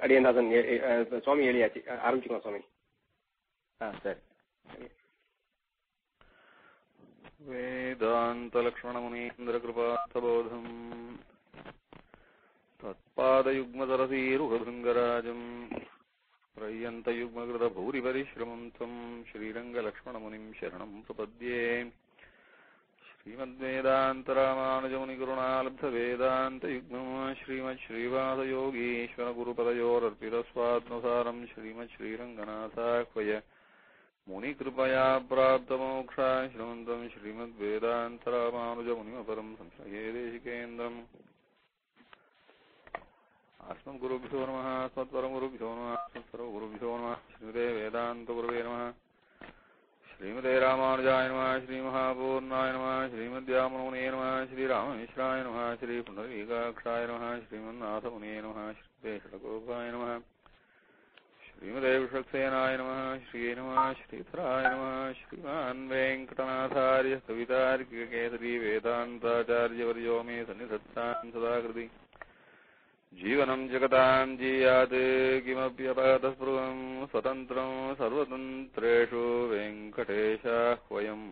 அடியந்தாசன் சுவாமி எழுதியாச்சு, ஆரம்பிச்சுக்கலாம் சுவாமி. சரி. வேதாந்த லக்ஷ்மண முனீந்திர கிருபார்த்தபோதம் தத்பாதயுக்மதரசீருகபிருங்கராஜம் பிரயந்தயுக்மகிருத பூரி பரிஸ்ரமம் தம் ஸ்ரீரங்கலக்ஷ்மணமுனிம் சரணம் பிரபத்யே. श्रीमद्वेदान्तरामानुजमुनिगुरुणालब्धवेदान्तयुग्मम् श्रीमच्छ्रीवासयोगीश्वरगुरुपदयोरर्पितस्वात्मसारम् श्रीमच्छ्रीरङ्गनाथाह्वय मुनिकृपया प्राप्तमोक्षाश्रमन्तम् श्रीमद्वेदान्तरामानुजमुनिमपरम् संश्रये देशिकेन्द्रम्. अस्मद्गुरुभ्यो नमः. अस्मत्परमगुरुभ्यो नमः. अस्मत्सर्वगुरुभ्यो नमः. श्रीमते वेदान्तगुरवे नमः. श्रीमते रामानुजाय नमः. श्रीमहापूर्णाय नमः. श्रीमद्यामुने नमः. श्रीराममिश्राय नमः. श्रीपुण्डरीकाक्षाय नमः. श्रीमन्नाथमुने नमः. श्रीमते षडगोपाय नमः. श्रीमते विषक्सेनाय नमः. श्रीये नमः. श्रीधराय नमः. श्रीमान् वेङ्कटनाथार्य कवितार्किककेसरी वेदान्ताचार्यवर्यो मे सन्निधत्तां सदाकृति. जीवनं जगतां जीयात् किमप्यपगतस्पृहं स्वतन्त्रं सर्वतन्त्रेषु वेङ्कटेशाह्वयम्.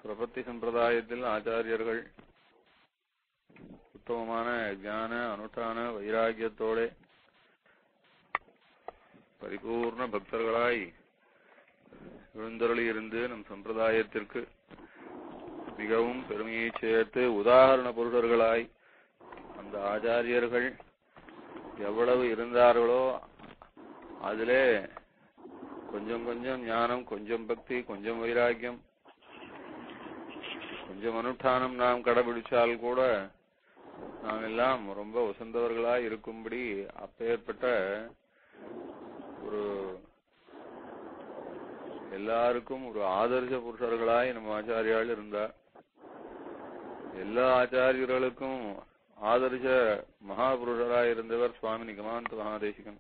பிரபத்தி சம்பிரதாயத்தில் ஆச்சாரியர்கள் உத்தமமான ஞான அனுஷ்டான வைராகியத்தோட பரிபூர்ண பக்தர்களாய் எழுந்தருளி இருந்து நம் சம்பிரதாயத்திற்கு மிகவும் பெருமையை சேர்த்து உதாரண புருஷர்களாய் அந்த ஆச்சாரியர்கள் எவ்வளவு இருந்தார்களோ அதிலே கொஞ்சம் கொஞ்சம் ஞானம், கொஞ்சம் பக்தி, கொஞ்சம் வைராக்கியம், கொஞ்சம் அனுஷ்டானம் நாம் கடைபிடிச்சால் கூட நாம் எல்லாம் ரொம்ப உசந்தவர்களாய் இருக்கும்படி அப்பேற்பட்ட ஒரு எல்லாருக்கும் ஒரு ஆதர்ச புருஷர்களாய் நம்ம ஆச்சாரியால் இருந்தார். எல்லா ஆச்சாரியர்களுக்கும் ஆதர்ச மகாபுருஷராய் இருந்தவர் சுவாமி நிகமாந்த மகாதேசிகன்.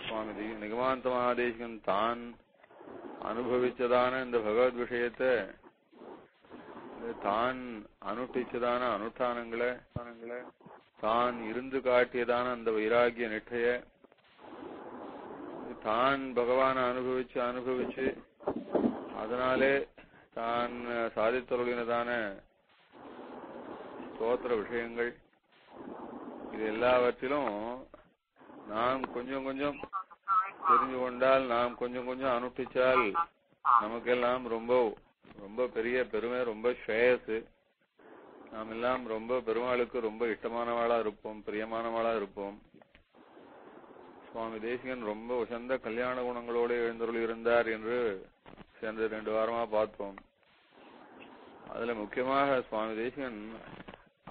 சுவாமி நிகமாந்த மகாதேசிகன் தான் அனுபவிச்சதான இந்த பகவத் விஷயத்தை, தான் அனுஷ்டிச்சதான அனுஷ்டானங்களை, தான் இருந்து காட்டியதான அந்த வைராகிய நிட்டைய தான் பகவான அனுபவிச்சு அதனாலே தான் சாதித்தருளினதான ஸ்தோத்திர விஷயங்கள், இது எல்லாவற்றிலும் நாம் கொஞ்சம் கொஞ்சம் தெரிஞ்சு கொண்டால், நாம் கொஞ்சம் கொஞ்சம் அனுஷ்டிச்சால் நமக்கெல்லாம் ரொம்ப ரொம்ப பெரிய பெருமை, ரொம்ப ஸ்ரேயஸ். நாம் எல்லாம் ரொம்ப பெருமாளுக்கு ரொம்ப இஷ்டமானவாளா இருப்போம், பிரியமானவாளா இருப்போம். சுவாமி தேசிகன் ரொம்ப உசந்த கல்யாண குணங்களோடு எழுந்தருள் இருந்தார் என்று சென்ற 2 வாரமா பார்த்தோம். அதுல முக்கியமாக சுவாமி தேசிகன்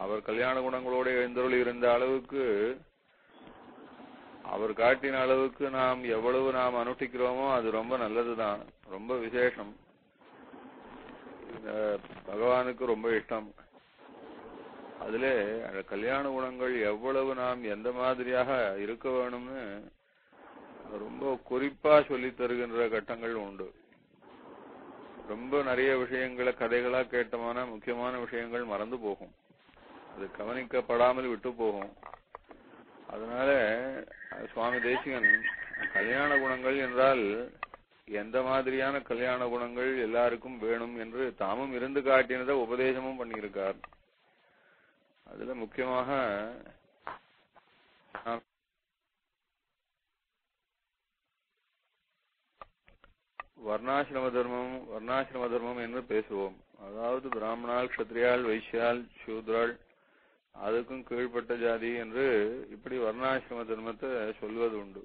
அவர் கல்யாண குணங்களோடு எழுந்தருள் இருந்த அளவுக்கு, அவர் காட்டின அளவுக்கு நாம் எவ்வளவு நாம் அனுஷ்டிக்கிறோமோ அது ரொம்ப நல்லதுதான், ரொம்ப விசேஷம். பகவானுக்கு ரொம்ப இஷ்டம். அதிலே அந்த கல்யாண குணங்கள் எவ்வளவு நாம் எந்த மாதிரியாக இருக்க வேணும்னு ரொம்ப குறிப்பா சொல்லி தருகின்ற கட்டங்கள் உண்டு. ரொம்ப நிறைய விஷயங்களை கதைகளா கேட்டமான முக்கியமான விஷயங்கள் மறந்து போகும், அது கவனிக்கப்படாமல் விட்டு போகும். அதனால சுவாமி தேசிகன் கல்யாண குணங்கள் என்றால் எந்த மாதிரியான கல்யாண குணங்கள் எல்லாருக்கும் வேணும் என்று தாமும் இருந்து காட்டினதை உபதேசமும் பண்ணியிருக்கார். அதுல முக்கியமாக வர்ணாசிரம தர்மம் என்று பேசுவோம். அதாவது பிராமணால், க்ஷத்ரியால், வைசியால், சூத்ரால், அதுக்கும் கீழ்பட்ட ஜாதி என்று இப்படி வர்ணாசிரம தர்மத்தை சொல்வது உண்டு.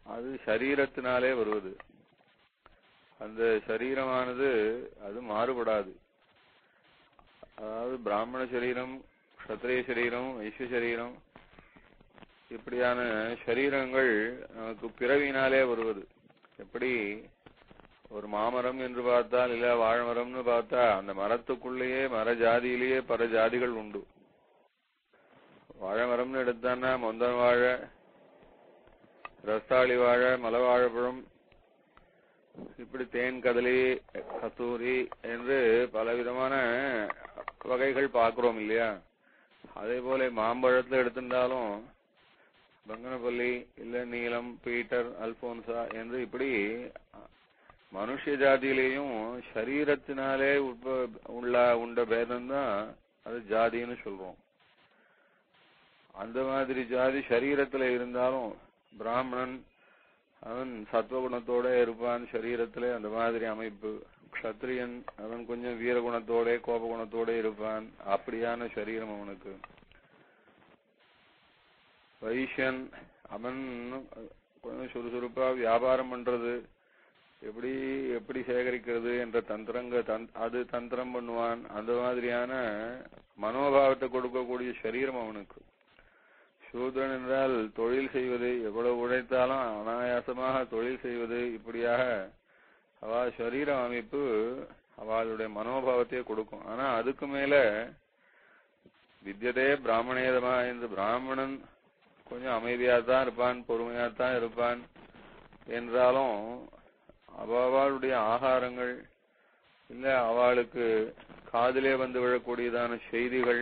அது சரீரத்தினாலே வருவது. அந்த சரீரமானது அது மாறுபடாது. அதாவது பிராமண சரீரம், க்ஷத்ரிய சரீரம், வைசிய சரீரம், இப்படியான சரீரங்கள் நமக்கு பிறவினாலே வருவது. எப்படி ஒரு மாமரம் என்று பார்த்தால், இல்ல வாழைமரம்னு பார்த்தா அந்த மரத்துக்குள்ளேயே மர ஜாதியிலேயே பல ஜாதிகள் உண்டு. வாழைமரம்னு எடுத்தான்னா மொந்தன் வாழை, ரஸ்தாளி வாழை, மலை வாழைப்பழம், இப்படி தேன், கதலி, கஸ்தூரி என்று பலவிதமான வகைகள் பார்க்கிறோம் இல்லையா? அதே போல மாம்பழத்துல எடுத்திருந்தாலும் பங்கனப்பள்ளி, இல்ல நீலம், பீட்டர், அல்போன்சா என்று இப்படி மனுஷ ஜாதியிலேயும் சரீரத்தினாலே உண்ட பேதம்தான் அது ஜாதின்னு சொல்றோம். அந்த மாதிரி ஜாதி சரீரத்துல இருந்தாலும் பிராமணன் அவன் சத்வகுணத்தோட இருப்பான் சரீரத்திலே, அந்த மாதிரி அமைப்பு. க்ஷத்ரியன் அவன் கொஞ்சம் வீரகுணத்தோட கோபகுணத்தோட இருப்பான், அப்படியான சரீரம் அவனுக்கு. வைஷ்யன் அவன் கொஞ்சம் சுறுசுறுப்பா வியாபாரம் பண்றது, எப்படி சேகரிக்கிறது என்ற அது தந்திரம் பண்ணுவான். அந்த மாதிரியான மனோபாவத்தை கொடுக்கக்கூடிய சரீரம் அவனுக்கு. சூத்ரன் என்றால் தொழில் செய்வது, எவ்வளவு உழைத்தாலும் அனாயாசமாக தொழில் செய்வது, இப்படியாக அவள் சரீர அமைப்பு அவளுடைய மனோபாவத்தையே கொடுக்கும். ஆனா அதுக்கு மேல வித்யதே பிராமணேதமா என்று பிராமணன் கொஞ்சம் அமைதியாத்தான் இருப்பான், பொறுமையாத்தான் இருப்பான். என்றாலும் அவளுடைய ஆகாரங்கள் இல்ல அவளுக்கு காதிலே வந்து விழக்கூடியதான செய்திகள்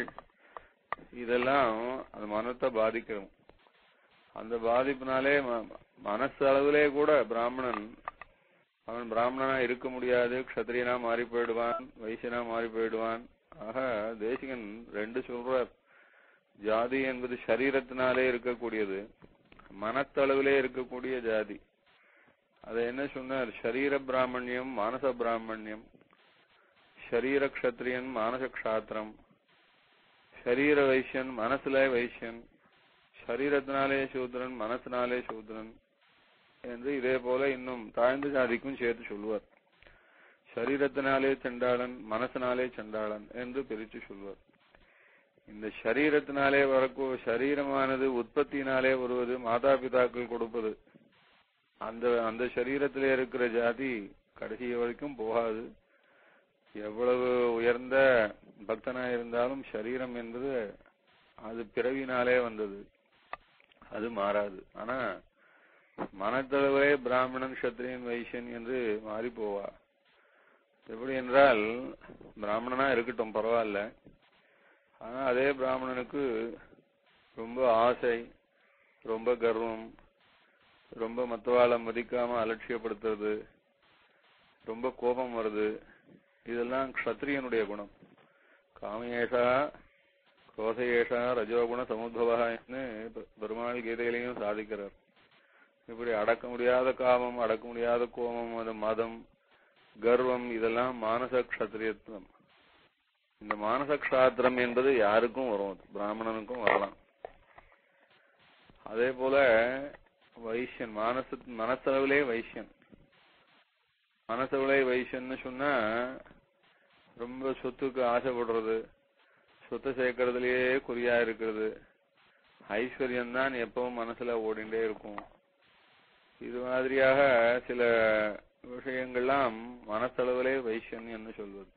இதெல்லாம் அந்த மனத்தை பாதிக்கிறோம். அந்த பாதிப்பினாலே மனசு அளவிலே கூட அவன் பிராமணனா இருக்க முடியாது, க்ஷத்ரியனா மாறி போயிடுவான், வைசியனா மாறி போயிடுவான். ஆக தேசிகன் ரெண்டு சொல்றார். ஜாதி என்பது சரீரத்தினாலே இருக்கக்கூடியது, மனத்தளவிலே இருக்கக்கூடிய ஜாதி. அதை என்ன சொன்னார்? ஷரீர பிராமணியம், மானச பிராமணியம். ஷரீர க்ஷத்ரியன், மானச க்ஷாத்திரம். ஷரீர வைசியன், மனசுல வைசியன். ஷரீரத்தினாலே சூத்ரன், மனசினாலே சூத்ரன் என்று இதே போல இன்னும் தாழ்ந்த ஜாதிக்கும் சேர்த்து சொல்லுவார். ஷரீரத்தினாலே சண்டாளன், மனசினாலே சண்டாளன் என்று பிரித்து சொல்வார். இந்த ஷரீரத்தினாலே ஷரீரமானது உற்பத்தியினாலே வருவது, மாதா பிதாக்கள் கொடுப்பது. அந்த சரீரத்திலே இருக்கிற ஜாதி கடைசி வரைக்கும் போகாது. எவ்வளவு உயர்ந்த பக்தனா இருந்தாலும் சரீரம் என்பது அது பிறவினாலே வந்தது, அது மாறாது. ஆனா மனத்தளவே பிராமணன், க்ஷத்ரியன், வைசியன் என்று மாறி போவா. எப்படி என்றால் பிராமணனா இருக்கட்டும் பரவாயில்ல, ஆனா அதே பிராமணனுக்கு ரொம்ப ஆசை, ரொம்ப கர்வம், ரொம்ப மத்தவாளை மதிக்காம அலட்சியப்படுத்துறது, ரொம்ப கோபம் வருது. இதெல்லாம் க்ஷத்ரியனுடைய குணம். காமேஷா குரோதேஷா ரஜோகுண சமுத்பவன்னு பெருமாள் கீதையிலையும் சாதிக்கிறார். இப்படி அடக்க முடியாத காமம், அடக்க முடியாத கோபம், அது மதம், கர்வம், இதெல்லாம் மானச க்ஷத்ரியத்துவம். இந்த மானச க்ஷாத்திரம் என்பது யாருக்கும் வரும், பிராமணனுக்கும் வரலாம். அதே போல வைசியன், மனசளவிலே வைசியன். மனசளவிலே வைசியன்னு சொன்னா ரொம்ப சொத்துக்கு ஆசைப்படுறது, சொத்தை சேர்க்கறதுலயே குறியா இருக்கிறது, ஐஸ்வர்யம் தான் எப்பவும் மனசுல ஓடிண்டே இருக்கும். இது மாதிரியாக சில விஷயங்கள்லாம் மனசளவிலே வைசியன் என்று சொல்வது.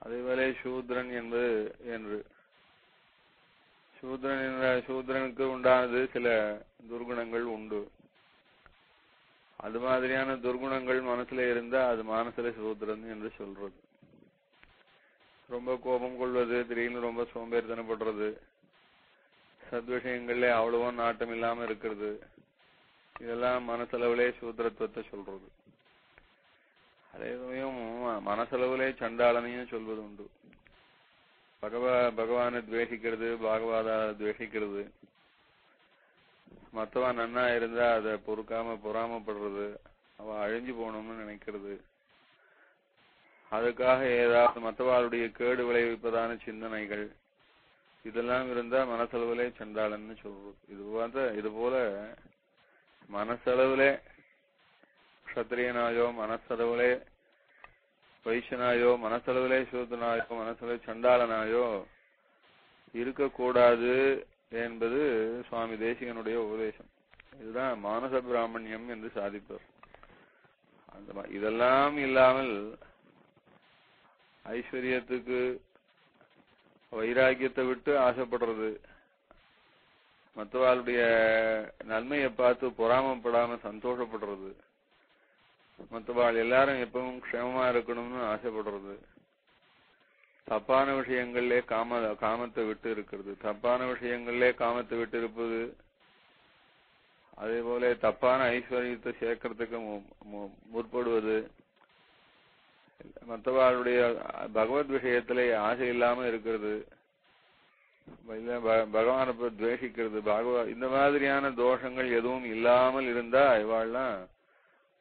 அதேபோல சூத்ரன் என்று சூத்ரனுக்கு உண்டானது சில துர்குணங்கள் உண்டு. அது மாதிரியான துர்குணங்கள் மனசுல இருந்தா அது மானசுல சூத்ரன் என்று சொல்றது. ரொம்ப கோபம் கொள்வது, திடீர்னு ரொம்ப சோம்பேறித்தனப்படுறது, சத்விஷயங்கள்ல அவ்வளவோ நாட்டம் இல்லாம இருக்கிறது, இதெல்லாம் மனசளவிலே சூத்திரத்துவத்தை சொல்றது. அதே சமயம் மனசளவிலே சண்டாளனையும் சொல்வது உண்டு. பகவானை துவேஷிக்கிறது, பாகவாதா துவேஷிக்கிறது, மற்றவன் நன்னா இருந்தா அதை பொறாமப்படுறது, அவன் அழிஞ்சு போகணும்னு நினைக்கிறது, அதுக்காக ஏதாவது மற்றவாளுடைய கேடு விளைவிப்பதான சிந்தனைகள், இதெல்லாம் இருந்தா மனசளவிலே சண்டாளன்னு சொல்றது. இது போல மனசளவிலே க்ஷத்ரியனாயோ, மனசளவிலே வைஷ்யனாயோ, மனசளவிலே சூத்ரனாயோ, மனசளவிலே சண்டாளனாயோ இருக்கக்கூடாது என்பது சுவாமி தேசிகனுடைய உபதேசம். இதுதான் மானச பிராமணியம் என்று சாதிப்பார். இதெல்லாம் இல்லாமல் ஐஸ்வர்யத்துக்கு வைராக்கியத்தை விட்டு ஆசைப்படுறது, மற்றவாளுடைய நன்மையை பார்த்து பொறாமப்படாம சந்தோஷப்படுறது, மற்றவாள் எல்லாரும் எப்பவும் க்ஷேமமா இருக்கணும்னு ஆசைப்படுறது, தப்பான விஷயங்கள்லே காமத்தை விட்டு இருக்கிறது, தப்பான விஷயங்கள்லே காமத்தை விட்டு இருப்பது, அதே போல தப்பான ஐஸ்வர்யத்தை சேர்க்கறதுக்கு முற்படுவது, மற்றவாளுடைய பகவத் விஷயத்திலே ஆசை இல்லாம இருக்கிறது, பகவானை துவேஷிக்கிறது, இந்த மாதிரியான தோஷங்கள் எதுவும் இல்லாமல் இருந்தா இவாள்லாம்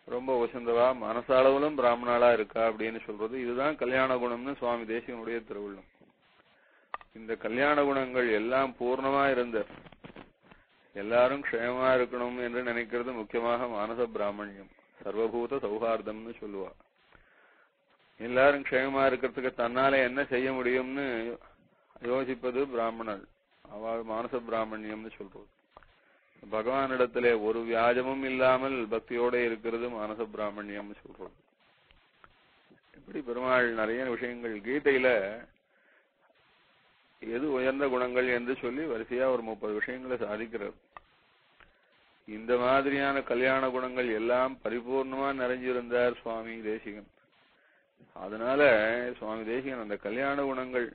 ரொம்ப உசந்தவா, மனசளவிலும் பிராமணாளா இருக்கா அப்படின்னு சொல்றது. இதுதான் கல்யாண குணம்னு சுவாமி தேசிகனுடைய திருவுள்ளம். இந்த கல்யாண குணங்கள் எல்லாம் பூர்ணமா இருந்த எல்லாரும் க்ஷேமமா இருக்கணும் என்று நினைக்கிறது முக்கியமாக மானச பிராமணியம், சர்வபூத சௌஹார்தம்னு சொல்லுவா. எல்லாரும் க்ஷேமமா இருக்கிறதுக்கு தன்னால என்ன செய்ய முடியும்னு யோசிப்பது பிராமணர், அவள் மானச பிராமணியம்னு சொல்றது. பகவானிடத்திலே ஒரு வியாஜமும் இல்லாமல் பக்தியோட இருக்கிறது மானச பிராமணியம்னு சொல்றது. இப்படி பெருமாள் நிறைய விஷயங்கள் கீதையில எது உயர்ந்த குணங்கள் என்று சொல்லி வரிசையா ஒரு 30 விஷயங்களை சாதிக்கிறார். இந்த மாதிரியான கல்யாண குணங்கள் எல்லாம் பரிபூர்ணமா நிறைஞ்சிருந்தார் சுவாமி தேசிகன். அதனால சுவாமி தேசிகன் அந்த கல்யாண குணங்கள்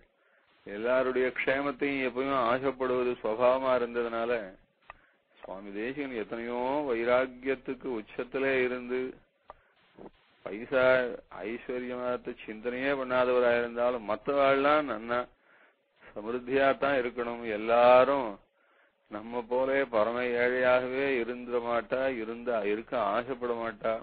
எல்லாருடைய க்ஷேமத்தையும் எப்பயும் ஆசைப்படுவது சுவாவமா இருந்ததுனால சுவாமி தேசிகன் எத்தனையோ வைராக்கியத்துக்கு உச்சத்திலே இருந்து பைசா ஐஸ்வர்யமாத்த சிந்தனையே பண்ணாதவராயிருந்தாலும் மற்றவாள்லாம் நன்னா சமிருத்தியாத்தான் இருக்கணும், எல்லாரும் நம்ம போல பரம ஏழையாகவே இருந்துட மாட்டா, இருக்க ஆசைப்பட மாட்டா,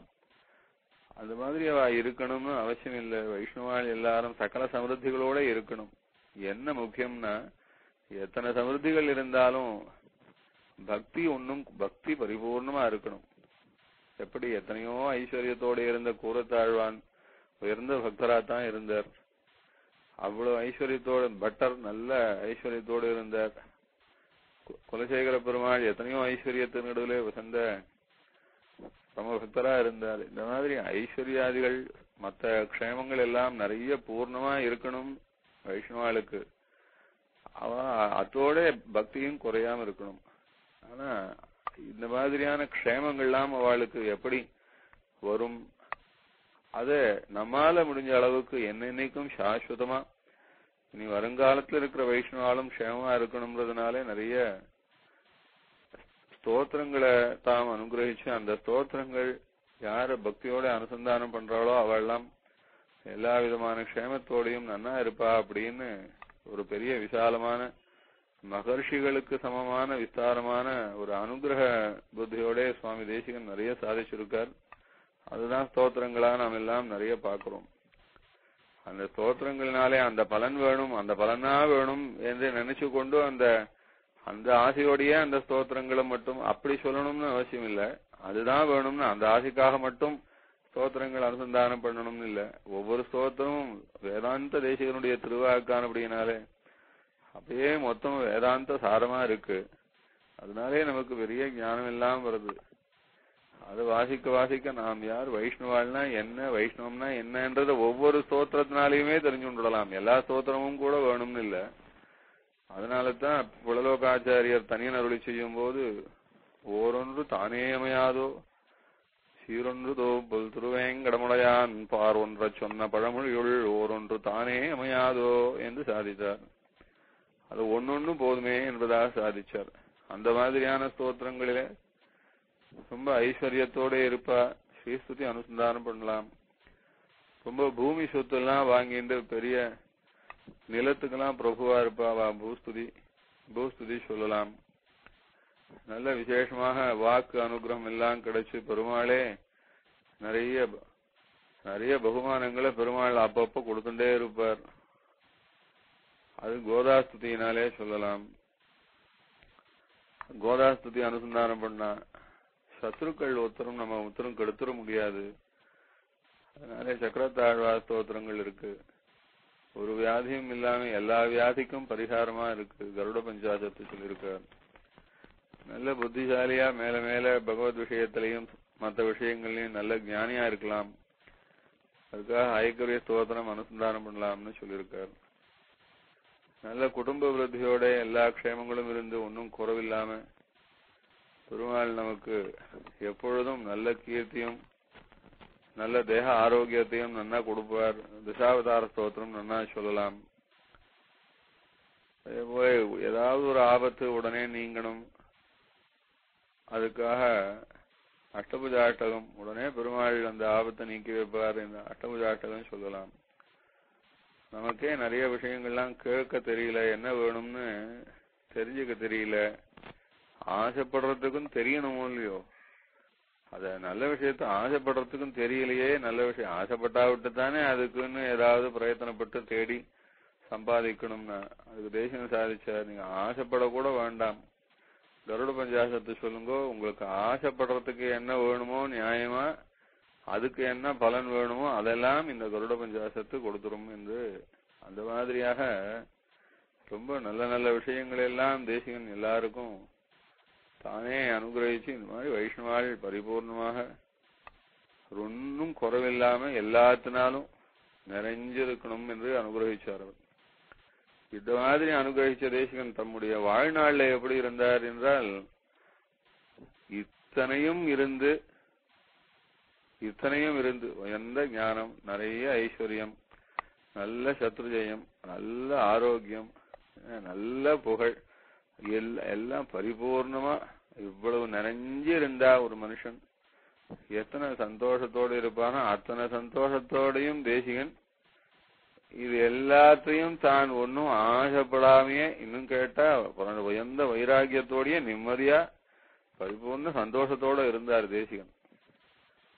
அந்த மாதிரி அவ இருக்கணும்னு அவசியம் இல்லை. வைஷ்ணவாள் எல்லாரும் சகல சமிருத்திகளோட இருக்கணும். என்ன முக்கியம்னா எத்தனை சமிருத்திகள் இருந்தாலும் பக்தி பரிபூர்ணமா இருக்கணும். எப்படி எத்தனையோ ஐஸ்வர்யத்தோட இருந்த கூரத்தாழ்வான் உயர்ந்த பக்தராத்தான் இருந்தார். அவ்வளவு ஐஸ்வர்யத்தோட பட்டர் நல்ல ஐஸ்வர்யத்தோடு இருந்தார். குலசேகர பெருமாள் எத்தனையோ ஐஸ்வர்யத்தின் நடுவிலே வசந்த சம பக்தரா இருந்தார். இந்த மாதிரி ஐஸ்வர்யாதிகள் மற்ற க்ஷேமங்கள் எல்லாம் நிறைய பூர்ணமா இருக்கணும் வைஷ்ணவாளுக்கு. அவ அதோட பக்தியும் குறையாம இருக்கணும். ஆனா இந்த மாதிரியான க்ஷேமங்கள்லாம் அவளுக்கு எப்படி வரும்? அத நம்மால முடிஞ்ச அளவுக்கு என்னைக்கும் சாஸ்வதமா இனி வருங்காலத்துல இருக்கிற வைஷ்ணவாலும் க்ஷேமமா இருக்கணும்ன்றதுனாலே நிறைய ஸ்தோத்திரங்களை தாம் அனுகிரகிச்சு அந்த ஸ்தோத்திரங்கள் யார பக்தியோட அனுசந்தானம் பண்றாளோ அவெல்லாம் எல்லா விதமான க்ஷேமத்தோடையும் நன்னா இருப்பா அப்படின்னு ஒரு பெரிய விசாலமான மகர்ஷிகளுக்கு சமமான விஸ்தாரமான ஒரு அனுகிரக புத்தியோட சுவாமி தேசிகன் நிறைய சாதிச்சிருக்கார். அதுதான் ஸ்தோத்திரங்களா நாம் எல்லாம் நிறைய பார்க்கிறோம். அந்த ஸ்தோத்திரங்களினாலே அந்த பலன் வேணும், அந்த பலனா வேணும் என்று நினைச்சு கொண்டு அந்த ஆசையோடையே அந்த ஸ்தோத்திரங்களை மட்டும் அப்படி சொல்லணும்னு அவசியம் இல்லை. அதுதான் வேணும்னு அந்த ஆசைக்காக மட்டும் ஸ்தோத்திரங்கள் அனுசந்தானம் பண்ணணும்னு இல்லை. ஒவ்வொரு ஸ்தோத்திரமும் வேதாந்த தேசிகனுடைய திருவாக்கானபடியினாலே அப்படியே மொத்தம் வேதாந்த சாரமா இருக்கு. அதனாலே நமக்கு பெரிய ஞானம் எல்லாம் வருது. அது வாசிக்க நாம் யார், வைஷ்ணவாள்னா என்ன, வைஷ்ணவம்னா என்னன்றத ஒவ்வொரு ஸ்தோத்திரத்தினாலையுமே தெரிஞ்சு கொண்டுடலாம். எல்லா ஸ்தோத்திரமும் கூட வேணும்னு இல்லை. அதனாலதான் புலலோகாச்சாரியர் தனியன் அருளி செய்யும் போது ஓரொன்று தானே அமையாதோ சீரொன்றுதோ பொல் திருவேங்கடமுடையான் பார் ஒன்ற சொன்ன பழமொழியுள் ஓரொன்று தானே அமையாதோ என்று சாதித்தார். அது ஒன்னொன்னு போதுமே என்பதாக சாதிச்சார். அந்த மாதிரியான ஸ்தோத்திரங்களிலே ரொம்ப ஐஸ்வர்யத்தோட இருப்பா, ஸ்ரீஸ்துதி அனுசந்தானம் பண்ணலாம். ரொம்ப பூமி சொத்து எல்லாம் வாங்கிட்டு பெரிய நிலத்துக்கெல்லாம் பிரபுவா இருப்பா, பூஸ்துதி சொல்லலாம். நல்ல விசேஷமாக வாக்கு அனுகிரகம் எல்லாம் கிடைச்சு பெருமாளே நிறைய பகுமானங்களை பெருமாள் அப்பப்ப கொடுத்துட்டே இருப்பார். அது கோதாஸ்துதியினாலே சொல்லலாம். கோதாஸ்துதி அனுசந்தானம் பண்ணா சத்ருக்கள் நம்ம ஒருத்தரும் கெடுத்துட முடியாது. அதனாலே சக்கரத்தாழ்வா ஸ்தோத்திரங்கள் இருக்கு. ஒரு வியாதியும் இல்லாம எல்லா வியாதிக்கும் பரிகாரமா இருக்கு. கருட பஞ்சாசத்து சொல்லியிருக்கார். நல்ல புத்திசாலியா மேல மேல பகவத் விஷயத்திலையும் மற்ற விஷயங்கள்லயும் நல்ல ஞானியா இருக்கலாம். அதுக்காக ஐக்கரிய ஸ்தோத்திரம் அனுசந்தானம் பண்ணலாம்னு சொல்லியிருக்கார். நல்ல குடும்ப விருத்தியோட எல்லா க்ஷேமங்களும் இருந்து ஒன்னும் குறவில்லாம பெருமாள் நமக்கு எப்பொழுதும் நல்ல கீர்த்தியும் நல்ல தேக ஆரோக்கியத்தையும் நன்னா கொடுப்பார். தசாவதார ஸ்தோத்திரம் நன்னா சொல்லலாம். அதேபோல ஏதாவது ஒரு ஆபத்து உடனே நீங்கணும், அதுக்காக அஷ்டபுஜாஷ்டகம் உடனே பெருமாள் அந்த ஆபத்தை நீக்கி வைப்பார். இந்த அஷ்டபுஜாஷ்டகம் சொல்லலாம். நமக்கே நிறைய விஷயங்கள்லாம் கேட்க தெரியல, என்ன வேணும்னு தெரிஞ்சுக்க தெரியல. ஆசைப்படுறதுக்கும் தெரியணுமோ இல்லையோ, அத நல்ல விஷயத்த ஆசைப்படுறதுக்கும் தெரியலையே. நல்ல விஷயம் ஆசைப்பட்டா விட்டு தானே அதுக்குன்னு ஏதாவது பிரயத்தனப்பட்டு தேடி சம்பாதிக்கணும்னா அதுக்கு தேசியம் சாதிச்சார். நீங்க ஆசைப்படக்கூட வேண்டாம். கருட பஞ்சாசத்து சொல்லுங்க, உங்களுக்கு ஆசைப்படுறதுக்கு என்ன வேணுமோ நியாயமா, அதுக்கு என்ன பலன் வேணுமோ அதெல்லாம் இந்த கருட பஞ்சாசத்து கொடுத்துரும் என்று அந்த மாதிரியாக ரொம்ப நல்ல நல்ல விஷயங்கள் எல்லாம் தேசிகன் எல்லாருக்கும் தானே அனுகிரகிச்சு இந்த மாதிரி வைஷ்ணவாள் பரிபூர்ணமாக ஒன்னும் குறைவில்லாம எல்லாத்தினாலும் நிறைஞ்சிருக்கணும் என்று அனுகிரகிச்சார் அவர். இந்த மாதிரி அனுகிரகிச்ச தேசிகன் தம்முடைய வாழ்நாள்ல எப்படி இருந்தார் என்றால், இத்தனையும் இருந்து உயர்ந்த ஞானம், நிறைய ஐஸ்வர்யம், நல்ல சத்ருஜயம், நல்ல ஆரோக்கியம், நல்ல புகழ், எல்லாம் பரிபூர்ணமா இவ்வளவு நிறைஞ்சு இருந்தா ஒரு மனுஷன் எத்தனை சந்தோஷத்தோடு இருப்பானோ அத்தனை சந்தோஷத்தோடையும் தேசிகன் இது எல்லாத்தையும் தான் ஒன்னும் ஆசைப்படாமையே, இன்னும் கேட்டா உயர்ந்த வைராகியத்தோடய நிம்மதியா பரிபூர்ண சந்தோஷத்தோட இருந்தார் தேசிகன்.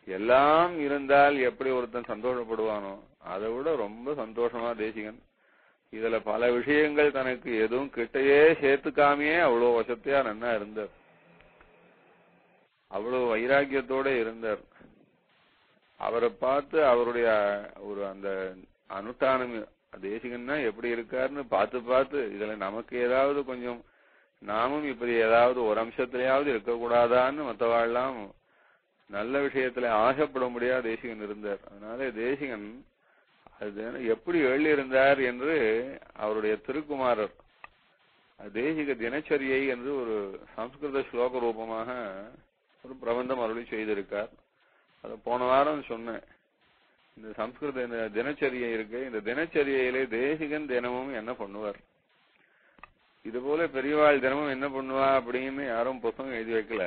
எல்லாம் இருந்தால் எப்படி ஒருத்தன் சந்தோஷப்படுவானோ அதை விட ரொம்ப சந்தோஷமா தேசிகன் இதுல பல விஷயங்கள் தனக்கு எதுவும் கிட்டையே சேர்த்துக்காமையே அவ்வளவு வசத்தையா நன்னா இருந்தார். அவ்வளவு வைராக்கியத்தோட இருந்தார். அவரை பார்த்து அவருடைய ஒரு அந்த அனுஷ்டானம் தேசிகன்னா எப்படி இருக்காருன்னு பார்த்து பார்த்து இதுல நமக்கு ஏதாவது கொஞ்சம் நாமும் இப்படி ஏதாவது ஒரு அம்சத்திலேயாவது இருக்கக்கூடாதான்னு மற்றவாழ்லாம் நல்ல விஷயத்துல ஆசைப்பட முடியாத தேசிகன் இருந்தார். அதனால தேசிகன் அது எப்படி எழுதியிருந்தார் என்று அவருடைய திருக்குமாரர் தேசிக தினச்சரியை என்று ஒரு சம்ஸ்கிருத ஸ்லோக ரூபமாக ஒரு பிரபந்தம் அருளி செய்திருக்கார். அதை போன வாரம் சொன்னேன். இந்த சம்ஸ்கிருத இந்த தினச்சரியை இருக்கு, இந்த தினச்சரியிலே தேசிகன் தினமும் என்ன பண்ணுவார், இது போல பெரியவாள் தினமும் என்ன பண்ணுவா அப்படின்னு யாரும் புத்தகம் எழுதி வைக்கல.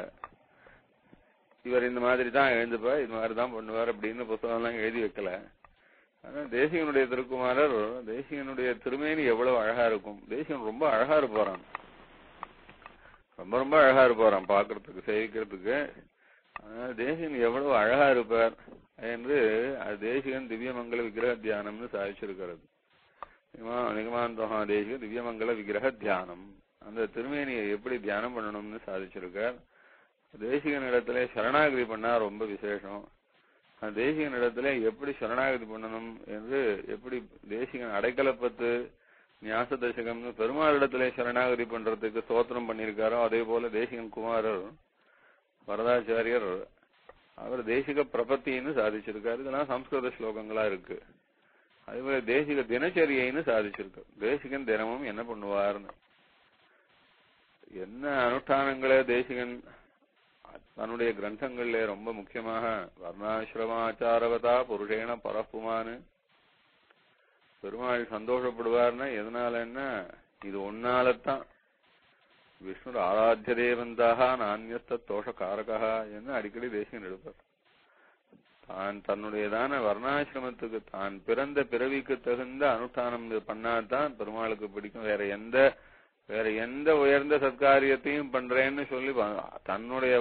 இவர் இந்த மாதிரி தான் எழுந்துப்பா, இது மாதிரி தான் பண்ணுவார் அப்படின்னு புத்தகம் எல்லாம் எழுதி வைக்கல. ஆனா தேசிகனுடைய திருக்குமாரர், தேசிகனுடைய திருமேனி எவ்வளவு அழகா இருக்கும். தேசிகன் ரொம்ப அழகா இருப்பாராம், ரொம்ப ரொம்ப அழகா இருப்பாராம் பாக்குறதுக்கு சேவிக்கிறதுக்கு. அதனால தேசிகன் எவ்வளவு அழகா இருப்பார் என்று அது தேசிகன் திவ்யமங்கல விக்கிரக தியானம்னு சாதிச்சிருக்கிறது. நிகமாந்தோகா தேசிக திவ்யமங்கல விக்கிரக தியானம், அந்த திருமேனியை எப்படி தியானம் பண்ணணும்னு சாதிச்சிருக்கார். தேசிகன் இடத்துல சரணாகதி பண்ணா ரொம்ப விசேஷம். அந்த தேசிகன் இடத்துல எப்படி சரணாகதி பண்ணணும் என்று, எப்படி தேசிகன் அடைக்கலப்பத்து ஞாச தசகம்னு பெருமாள் இடத்துல சரணாகதி பண்றதுக்கு ஸ்தோத்திரம் பண்ணியிருக்காரோ, அதே போல தேசிகன் குமாரர் வரதாச்சாரியர் அவர் தேசிக பிரபத்தின்னு சாதிச்சிருக்காரு. இதெல்லாம் சம்ஸ்கிருத ஸ்லோகங்களா இருக்கு. அதே போல தேசிக தினச்சரியைன்னு சாதிச்சிருக்கு. தேசிகன் தினமும் என்ன பண்ணுவார்னு, என்ன அனுஷ்டானங்களே தேசிகன் தன்னுடைய கிரந்தங்கள்ல ரொம்ப முக்கியமாக வர்ணாசிரமாச்சாரவதா புருஷேன பரப்புமானு பெருமாள் சந்தோஷப்படுவார்னா எதனாலன்னா இது ஒன்னாலத்தான். விஷ்ணு ஆராத்திய தேவந்தாக நானியஸ்த தோஷ காரகா என்று அடிக்கடி தேசிகன் எடுப்பார். தான் தன்னுடையதான வர்ணாசிரமத்துக்கு தான் பிறந்த பிறவிக்கு தகுந்த அனுஷ்டானம் பண்ணாதான் பெருமாளுக்கு பிடிக்கும். வேற எந்த உயர்ந்த சத்காரியத்தையும் பண்றேன்னு சொல்லி தன்னுடைய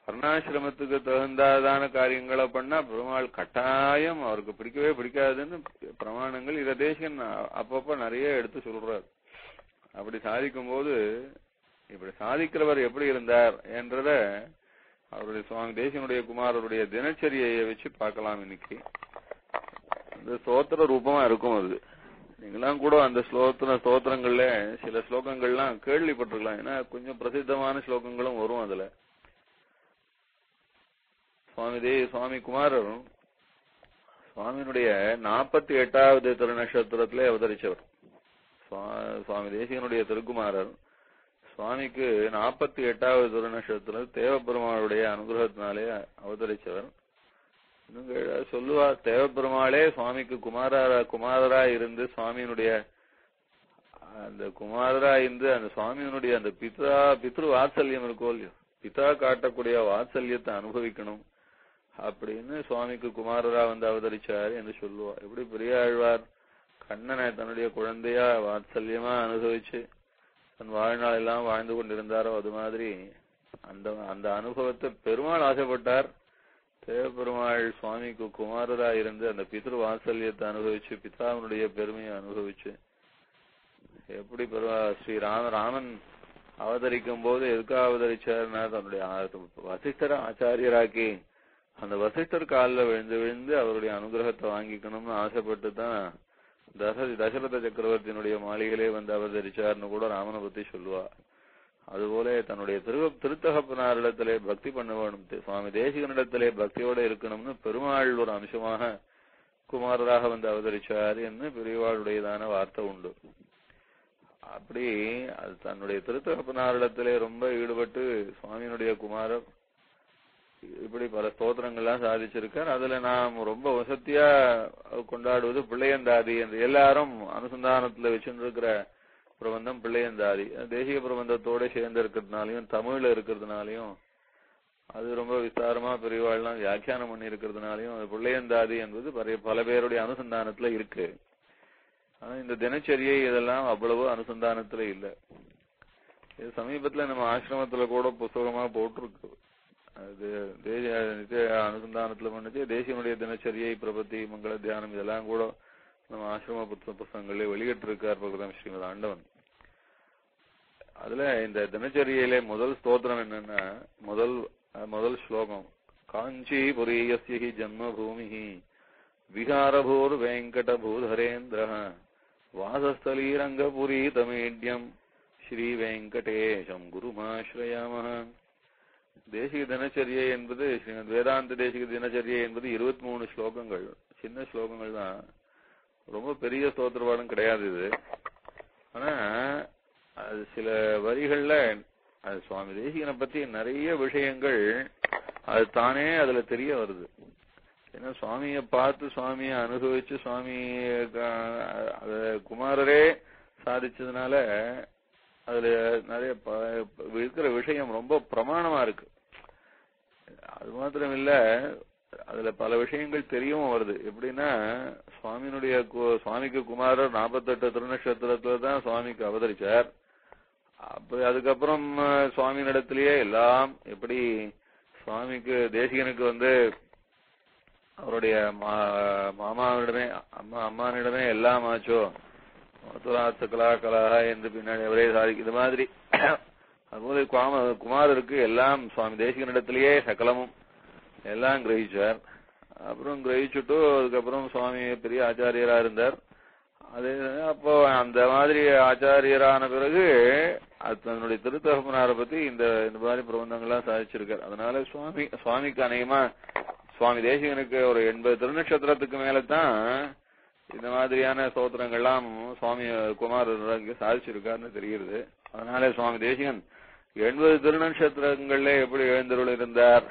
வர்ணாசிரமத்துக்கு தகுந்ததான காரியங்களை பண்ணா பெருமாள் கட்டாயம் அவருக்கு பிடிக்கவே பிடிக்காதுன்னு பிரமாணங்கள் இத தேசிகன் அப்பப்ப நிறைய எடுத்து சொல்றார். அப்படி சாதிக்கும் போது இப்படி சாதிக்கிறவர் எப்படி இருந்தார் என்றத அவருடைய சுவாமி தேசிகனுடைய குமாரருடைய தினச்சரியை வச்சு பார்க்கலாம். இன்னைக்கு இந்த ஸ்தோத்திர ரூபமா இருக்கும். அது நீங்களாம் கூட அந்த ஸ்தோத்திரங்கள்ல சில ஸ்லோகங்கள்லாம் கேள்விப்பட்டிருக்கலாம். ஏன்னா கொஞ்சம் பிரசித்தமான ஸ்லோகங்களும் வரும். அதுல சுவாமி குமாரர் சுவாமியினுடைய 48வது திருநட்சத்திரத்திலே அவதரிச்சவர். சுவாமி தேசிகனுடைய திருக்குமாரர் சுவாமிக்கு 48வது திருநட்சத்திரம் தேவபெருமானுடைய அனுகிரகத்தினாலே அவதரிச்சவர். சொல்லுவா, தேவப்பெருமாளே சுவாமிக்கு குமாரரா இருந்து சுவாமியினுடைய அந்த குமாரரா இருந்து அந்த சுவாமியினுடைய அந்த பித்ரு வாத்சல்யம் இருக்கோ இல்லையோ, பிதா காட்டக்கூடிய வாத்சல்யத்தை அனுபவிக்கணும் அப்படின்னு சுவாமிக்கு குமாரரா வந்து அவதரிச்சாரு என்று சொல்லுவா. எப்படி பெரியாழ்வார் கண்ணனை தன்னுடைய குழந்தையா வாத்சல்யமா அனுபவிச்சு தன் வாழ்நாள் எல்லாம் வாழ்ந்து கொண்டிருந்தாரோ, அது மாதிரி அந்த அனுபவத்தை பெருமாள் ஆசைப்பட்டார். தேவபெருமாள் சுவாமிக்கு குமாரரா இருந்து அந்த பித்ரு வாத்சல்யத்தை அனுபவிச்சு பிதாவினுடைய பெருமையை அனுபவிச்சு எப்படி ராமன் அவதரிக்கும் போது எதுக்காக அவதரிச்சார்னா தன்னுடைய வசிஷ்டரை ஆச்சாரியராக்கி அந்த வசிஷ்டர் காலில் விழுந்து விழுந்து அவருடைய அனுகிரகத்தை வாங்கிக்கணும்னு ஆசைப்பட்டு தான் தசரத சக்கரவர்த்தியினுடைய மாளிகையிலே வந்து அவதரிச்சார்னு கூட ராமனை பத்தி சொல்லுவா. அதுபோல தன்னுடைய திருத்தகப்பனாரிடத்திலே பக்தி பண்ண வேணும், சுவாமி தேசிகனிடத்திலே பக்தியோட இருக்கணும்னு பெருமாள் ஒரு அம்சமாக குமாரராக வந்து அவதரிச்சார் என்று பெரியவாளுடையதான வார்த்தை உண்டு. அப்படி அது தன்னுடைய திருத்தகப்பனாரிடத்திலே ரொம்ப ஈடுபட்டு சுவாமியினுடைய குமாரர் இப்படி பல ஸ்தோத்திரங்கள்லாம் சாதிச்சிருக்கார். அதுல நாம் ரொம்ப வசதியா கொண்டாடுவது பிள்ளையந்தாதி என்று எல்லாரும் அனுசந்தானத்துல வச்சுருக்கிற பிரபந்தம் பிள்ளையந்தாதி. தேசிய பிரபந்தத்தோட சேர்ந்து இருக்கிறதுனாலையும் தமிழ்ல இருக்கிறதுனாலையும் அது ரொம்ப விஸ்தாரமா பெரியவாள்லாம் வியாக்கியானம் பண்ணி இருக்கிறதுனாலையும் அது பிள்ளையந்தாதி என்பது பல பேருடைய அனுசந்தானத்துல இருக்கு. ஆனா இந்த தினச்சரியை இதெல்லாம் அவ்வளவு அனுசந்தானத்துல இல்ல. இது சமீபத்துல நம்ம ஆசிரமத்துல கூட புஸ்தகமா போட்டிருக்கு. அது நித்திய அனுசந்தானத்துல பண்ணுச்சு. தேசியனுடைய தினச்சரியை பிரபத்தி மங்கள தியானம் இதெல்லாம் கூட நம்ம ஆசிரம புத்தகங்களே வெளியிட்டு இருக்கார் பகவதம் ஸ்ரீமத் ஆண்டவன். அதுல இந்த தினச்சரியிலே முதல் ஸ்தோத்திரம் என்னன்னா முதல் ஸ்லோகம் காஞ்சிபுரீயஸ்ய ஜன்மபூமி விஹாரபூர் வெங்கட பூதரேந்திர வாசஸ்தலீரங்கபுரி தமேட்யம் ஸ்ரீ வெங்கடேஷம் குருமாஸ்ரயாம. தேசிக தினச்சரியை என்பது ஸ்ரீமத் வேதாந்த தேசிக தினச்சரியை என்பது 23 ஸ்லோகங்கள், சின்ன ஸ்லோகங்கள் தான், ரொம்ப பெரிய ஸ்தோத்திரபாடம் கிடையாது இது. ஆனா அது சில வரிகள்ல அது சுவாமி தேசிகனை பத்தி நிறைய விஷயங்கள் அது தானே அதுல தெரிய வருது. ஏன்னா சுவாமிய பார்த்து சுவாமிய அனுபவிச்சு சுவாமி குமாரரே சாதிச்சதுனால அதுல நிறைய இருக்கிற விஷயம் ரொம்ப பிரமாணமா இருக்கு. அது மாத்திரம் இல்ல, அதுல பல விஷயங்கள் தெரியவும் வருது. எப்படின்னா சுவாமிக்கு குமாரர் 48 திருநட்சத்திரத்துல தான் சுவாமிக்கு அவதரிச்சார். அதுக்கப்புறம் சுவாமியினிடத்திலேயே எல்லாம் எப்படி சுவாமிக்கு தேசிகனுக்கு வந்து அவருடைய மாமாவிடமே அம்மானிடமே எல்லாம் ஆச்சோ கலா என்று பின்னாடி அவரே சாதிக்கு இது மாதிரி. அதுபோல குமாரருக்கு எல்லாம் சுவாமி தேசிகனிடத்திலேயே சகலமும் எல்லாம் கிரகிச்சார். அப்புறம் கிரகிச்சுட்டு அதுக்கப்புறம் சுவாமி பெரிய ஆச்சாரியரா இருந்தார். அது அப்போ அந்த மாதிரி ஆச்சாரியரான பிறகு தன்னுடைய திருத்தகப்பனாரை பத்தி இந்த மாதிரி பிரபந்தங்கள்லாம் சாதிச்சிருக்கார். அதனால சுவாமிக்கு அநேகமா சுவாமி தேசிகனுக்கு ஒரு 80 திருநட்சத்திரத்துக்கு மேலதான் இந்த மாதிரியான ஸ்தோத்திரங்கள்லாம் சுவாமி குமாரர் சாதிச்சிருக்காருன்னு தெரிகிறது. அதனால சுவாமி தேசிகன் 80 திருநட்சத்திரங்கள்ல எப்படி எழுந்தருள் இருந்தார்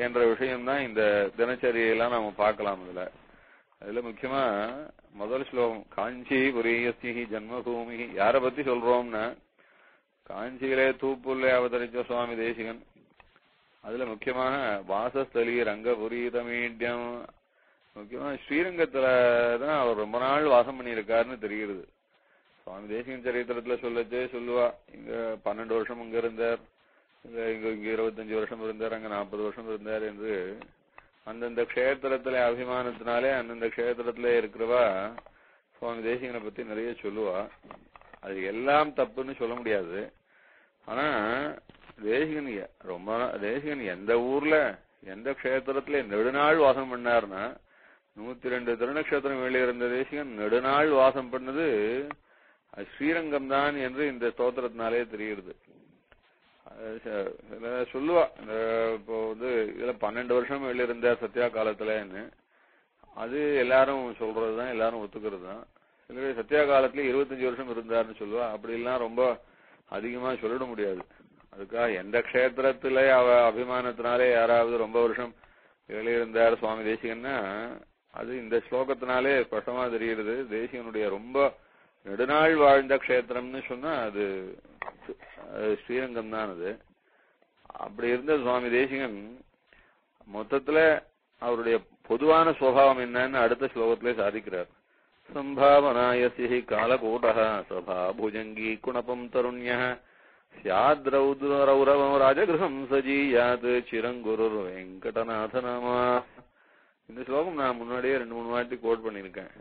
என்ற விஷயம்தான் இந்த தினச்சரியெல்லாம் நாம பார்க்கலாம். அதுல முக்கியமா முதல் ஸ்லோகம் காஞ்சிபுரீயஸ்ய ஜன்மபூமி யார பத்தி சொல்றோம்னா காஞ்சியிலே தூப்புள்ளே அவதரிச்ச சுவாமி தேசிகன். அதுல முக்கியமாக வாசஸ்தலி ரங்கபுரி தமீட்யம், முக்கியமா ஸ்ரீரங்கத்துலதான் அவர் ரொம்ப நாள் வாசம் பண்ணியிருக்காருன்னு தெரிகிறது. சுவாமி தேசிகன் சரித்திரத்துல சொல்லுவா, இங்க 12 வருஷம் இங்க இருந்தார், இங்க 25 வருஷம் இருந்தார், அங்க 40 வருஷம் இருந்தார் என்று அந்தந்த க்ஷேத்திரத்திலே அபிமானத்தினாலே அந்தந்த க்ஷேத்திரத்திலே இருக்கிறவா சுவாமி தேசிகனை பத்தி நிறைய சொல்லுவா. அது எல்லாம் தப்புன்னு சொல்ல முடியாது. ஆனா தேசிகன் எந்த ஊர்ல எந்த க்ஷேத்திரத்துல நெடுநாள் வாசம் பண்ணார்னா 102 திருநக்ஷத்திரம் வெளியிருந்த தேசிகன் நெடுநாள் வாசம் பண்ணது ஸ்ரீரங்கம் தான் என்று இந்த ஸ்தோத்திரத்தினாலே தெரிகிறது. சொல்லுவா இப்போ இதுல 12 வருஷம் வெளியிருந்தார் சத்யா காலத்துலன்னு, அது எல்லாரும் சொல்றதுதான், எல்லாரும் ஒத்துக்கிறது தான். சத்யா காலத்துல 25 வருஷம் இருந்தாருன்னு சொல்லுவா. அப்படி எல்லாம் ரொம்ப அதிகமா சொல்லிட முடியாது. அதுக்காக எந்த க்ஷேத்திரத்துல அபிமானத்தினாலே யாராவது ரொம்ப வருஷம் எழுதியிருந்தார் சுவாமி தேசிகன்னா அது இந்த ஸ்லோகத்தினாலே ஸ்பஷ்டமா தெரிகிறது. தேசிகனுடைய ரொம்ப நெடுநாள் வாழ்ந்த க்ஷேத்திரம்னு சொன்னா அது ஸ்ரீரங்கம் தான். அது அப்படி இருந்த சுவாமி தேசிகன் மொத்தத்துல அவருடைய பொதுவான சுவாவம் என்னன்னு அடுத்த ஸ்லோகத்திலே சாதிக்கிறார். சம்பாவனாயசி காலகூடः சபா புஜங்கி குணபம் தருண்யः ஸ்யாத்ரௌரவம் ராஜகிருஹம் சஜீயாத் சிரங்குருர் வெங்கடநாத நாமா. இந்த ஸ்லோகம் நான் முன்னாடியே 2-3 வாட்டி கோட் பண்ணிருக்கேன்.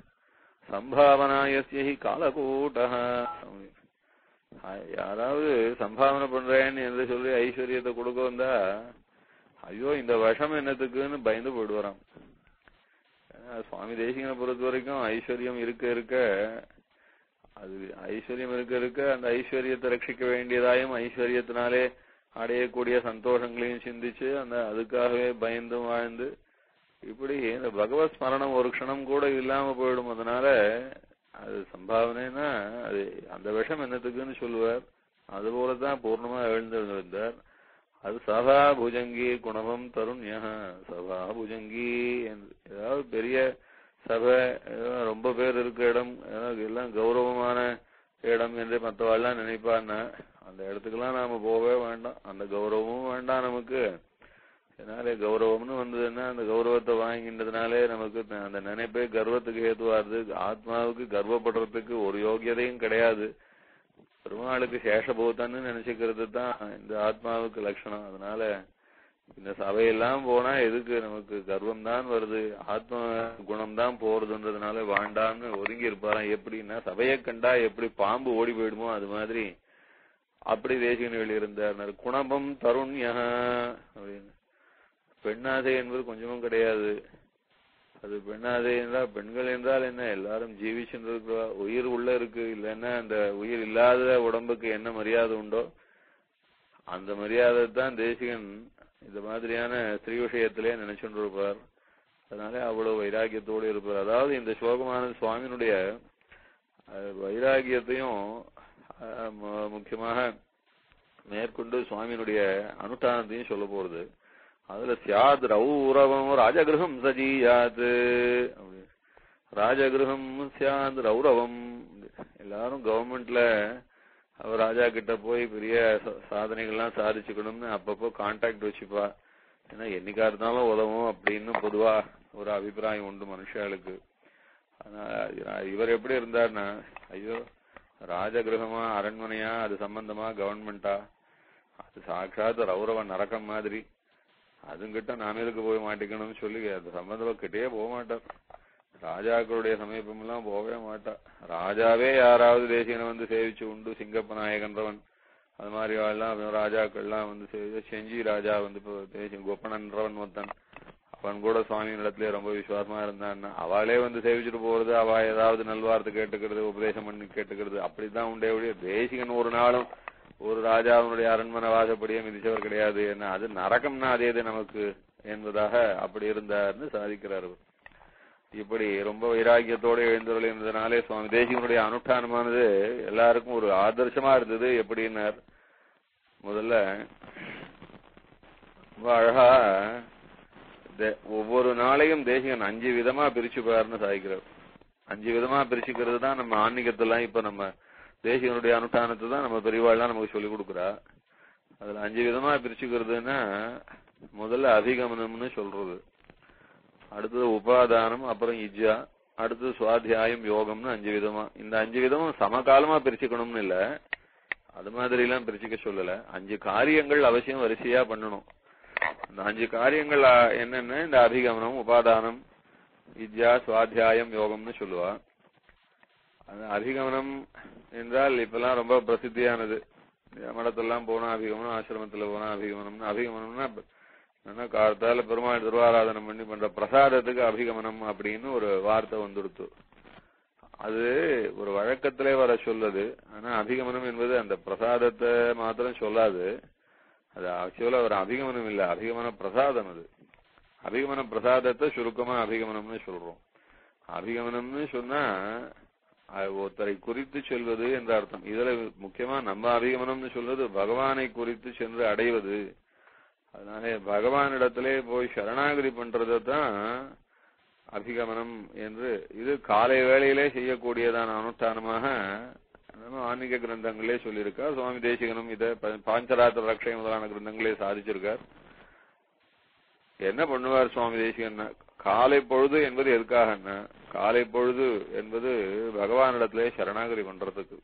சம்பாவனாயசி காலகூடः, யாராவது சம்பாவனை பண்றேன்னு என்று சொல்லி ஐஸ்வர்யத்தை கொடுக்க வந்தா ஐயோ இந்த விஷம் என்னத்துக்குன்னு பயந்து போயிடுவாராம். சுவாமி தேசிகனை பொறுத்த வரைக்கும் ஐஸ்வர்யம் இருக்க இருக்க அது ஐஸ்வர்யம் இருக்க இருக்க அந்த ஐஸ்வர்யத்தை ரட்சிக்க வேண்டியதாயும் ஐஸ்வர்யத்தினாலே அடையக்கூடிய சந்தோஷங்களையும் சிந்திச்சு அந்த அதுக்காகவே பயந்தும் வாழ்ந்து இப்படி இந்த பகவத் ஸ்மரணம் ஒரு க்ஷணம் கூட இல்லாம போயிடும். அதனால அது சம்பாவனைன்னா அது அந்த விஷம் என்னத்துக்குன்னு சொல்லுவார். அதுபோலதான் பூர்ணமா எழுந்திருந்தார். அது சபா புஜங்கி குணபம் தருண்யா. சபா புஜங்கி ஏதாவது பெரிய சபை ரொம்ப பேர் இருக்க இடம் எல்லாம் கௌரவமான இடம் என்று மற்றவாள்லாம் நினைப்பான்னா அந்த இடத்துக்கெல்லாம் நாம போகவே வேண்டாம். அந்த கௌரவமும் வேண்டாம் நமக்கு. அதனால கௌரவம்னு வந்ததுன்னா அந்த கௌரவத்தை வாங்கின்றதுனாலே நமக்கு அந்த நினைப்பே கர்வத்துக்கு ஏதுவாருது. ஆத்மாவுக்கு கர்வப்படுறதுக்கு ஒரு யோகியதையும் கிடையாது. பெருமாளுக்கு சேஷபூதன்னு நினைச்சுக்கிறது தான் இந்த ஆத்மாவுக்கு லட்சணம். அதனால இந்த சபையெல்லாம் போனா எதுக்கு நமக்கு கர்வம் தான் வருது, ஆத்ம குணம் தான் போறதுன்றதுனால வாண்டான்னு ஒதுங்கி இருப்பாராம். எப்படின்னா சபையை கண்டா எப்படி பாம்பு ஓடி போயிடுமோ அது மாதிரி அப்படி தேசிகன் வெளியிருந்தார். குணபம் தருண்யா அப்படின்னு பெண்ணாசை என்பது கொஞ்சமும் கிடையாது. அது பெண்ணாசை என்றால் பெண்கள் என்றால் என்ன, எல்லாரும் ஜீவிச்சுருக்க உயிர் உள்ள இருக்கு. இல்லைன்னா அந்த உயிர் இல்லாத உடம்புக்கு என்ன மரியாதை உண்டோ அந்த மரியாதை தான் தேசிகன் இந்த மாதிரியான ஸ்ரீ விஷயத்திலே நினைச்சுட்டு இருப்பார். அதனால அவ்வளவு வைராகியத்தோடு இருப்பார். அதாவது இந்த ஸ்லோகமானது சுவாமியினுடைய வைராகியத்தையும் முக்கியமாக மேற்கொண்டு சுவாமியினுடைய அனுஷ்டானத்தையும் சொல்ல போறது. அதுல சியாத் ரௌரவம் ராஜகிருஹம் சஜீயாத், ராஜகிருஹம் சியாத் ரௌரவம். எல்லாரும் கவர்மெண்ட்ல அவர் ராஜா கிட்ட போய் பெரிய சாதனைகள்லாம் சாதிச்சுக்கணும்னு அப்பப்போ கான்டாக்ட் வச்சுப்பா. ஏன்னா என்னைக்கா இருந்தாலும் உதவும் அப்படின்னு பொதுவா ஒரு அபிப்பிராயம் உண்டு மனுஷாளுக்கு. இவர் எப்படி இருந்தார்னா ஐயோ ராஜகிரகமா அரண்மனையா அது சம்பந்தமா கவர்மெண்டா அது சாட்சாத் ரௌரவ நரக்கம் மாதிரி அதுங்கிட்ட நாம எதுக்கு போய் மாட்டிக்கணும்னு சொல்லி அந்த சம்பந்தம் கிட்டே போக மாட்டார். ராஜாக்களுடைய சமீபம் எல்லாம் போகவே மாட்டா. ராஜாவே யாராவது தேசியனை வந்து சேவிச்சு உண்டு. சிங்கப்ப நாயகன்றவன் அது மாதிரி எல்லாம் ராஜாக்கள்லாம் வந்து செஞ்சி ராஜா வந்து தேசியம் கோப்பனன்றவன் ஒருத்தன் அவன் கூட சுவாமியின் இடத்துல ரொம்ப விசுவாசமா இருந்தான்னா அவளே வந்து சேவிச்சுட்டு போறது, அவ ஏதாவது நல்வார்த்தை கேட்டுக்கிறது, உபதேசம் பண்ணி கேட்டுக்கிறது அப்படிதான் உண்டே ஒழிய தேசிகன் ஒரு நாளும் ஒரு ராஜாவினுடைய அரண்மனை வாசப்படியே மிதிச்சவர் கிடையாது. என்ன அது நரகம்னா அதே நமக்கு என்பதாக அப்படி இருந்தார்னு சாதிக்கிறார். இப்படி ரொம்ப வைராக்கியத்தோடு எழுந்தவர்கள் இருந்ததுனாலே சுவாமி தேசிகனுடைய அனுஷ்டானமானது எல்லாருக்கும் ஒரு ஆதர்சமா இருந்தது. எப்படின்னார் முதல்ல ரொம்ப அழகா ஒவ்வொரு நாளையும் தேசிகன் 5 விதமா பிரிச்சுப்பாருன்னு சாதிக்கிறார். 5 விதமா பிரிச்சுக்கிறது தான் நம்ம ஆன்மீகத்தெல்லாம் இப்ப நம்ம தேசிகனுடைய அனுஷ்டானத்தை தான் நம்ம பெரியவாள்லாம் நமக்கு சொல்லிக் கொடுக்குறா. அதுல 5 விதமா பிரிச்சுக்கிறதுன்னா முதல்ல அபிகமனம்னு சொல்றது, அடுத்தது உபாதானம், அப்புறம் இஜ்ஜா, அடுத்தது சுவாத்தியாயம், யோகம்னு 5 விதமா. இந்த 5 விதமும் சமகாலமா பிரிச்சுக்கணும்னு இல்ல, அது மாதிரி எல்லாம் பிரிச்சுக்க சொல்லல. 5 காரியங்கள் அவசியம் வரிசையா பண்ணணும். அந்த 5 காரியங்கள் என்னென்ன இந்த அபிகமனம், உபாதானம், இஜ்ஜா, சுவாத்தியாயம், யோகம்னு சொல்லுவா. அந்த அபிகமனம் என்றால் இப்பெல்லாம் ரொம்ப பிரசித்தியானது. மடத்தெல்லாம் போனா அபிகமனம், ஆசிரமத்துல போனா அபிகமனம்னு. அபிகமனம்னா காலத்தால பெருமாள் திருவாராதனம் பண்ணி பண்ற பிரசாதத்துக்கு அபிகமனம் அப்படின்னு ஒரு வார்த்தை வந்துடுத்து. அது ஒரு வழக்கத்திலே வர சொல்லுது. ஆனா அபிகமனம் என்பது அந்த பிரசாதத்தை மாத்திரம் சொல்லாது. அது ஆக்சுவலா ஒரு அபிகமனம் இல்ல, அபிகமன பிரசாதம். அது அபிகமன பிரசாதத்தை சுருக்கமா அபிகமனம்னு சொல்றோம். அபிகமனம்னு சொன்னா ஒருத்தரை குறித்து செல்வது என்ற அர்த்தம். இதுல முக்கியமா நம்ம அபிகமனம்னு சொல்றது பகவானை குறித்து சென்று அடைவது. அதனாலே பகவானிடத்திலே போய் சரணாகதி பண்றதான் அபிகமனம் என்று இது காலை வேளையிலே செய்யக்கூடியதான அனுஷ்டானமாக ஆன்மீக கிரந்தங்களே சொல்லியிருக்கார். சுவாமி தேசிகனும் இதை பாஞ்சராத்திர ரக்ஷை முதலான கிரந்தங்களே சாதிச்சிருக்கார். என்ன பண்ணுவார் சுவாமி தேசிகன்னா, காலை பொழுது என்பது எதுக்காகன்னா, காலை பொழுது என்பது பகவானிடத்திலே சரணாகதி பண்றதுக்கு.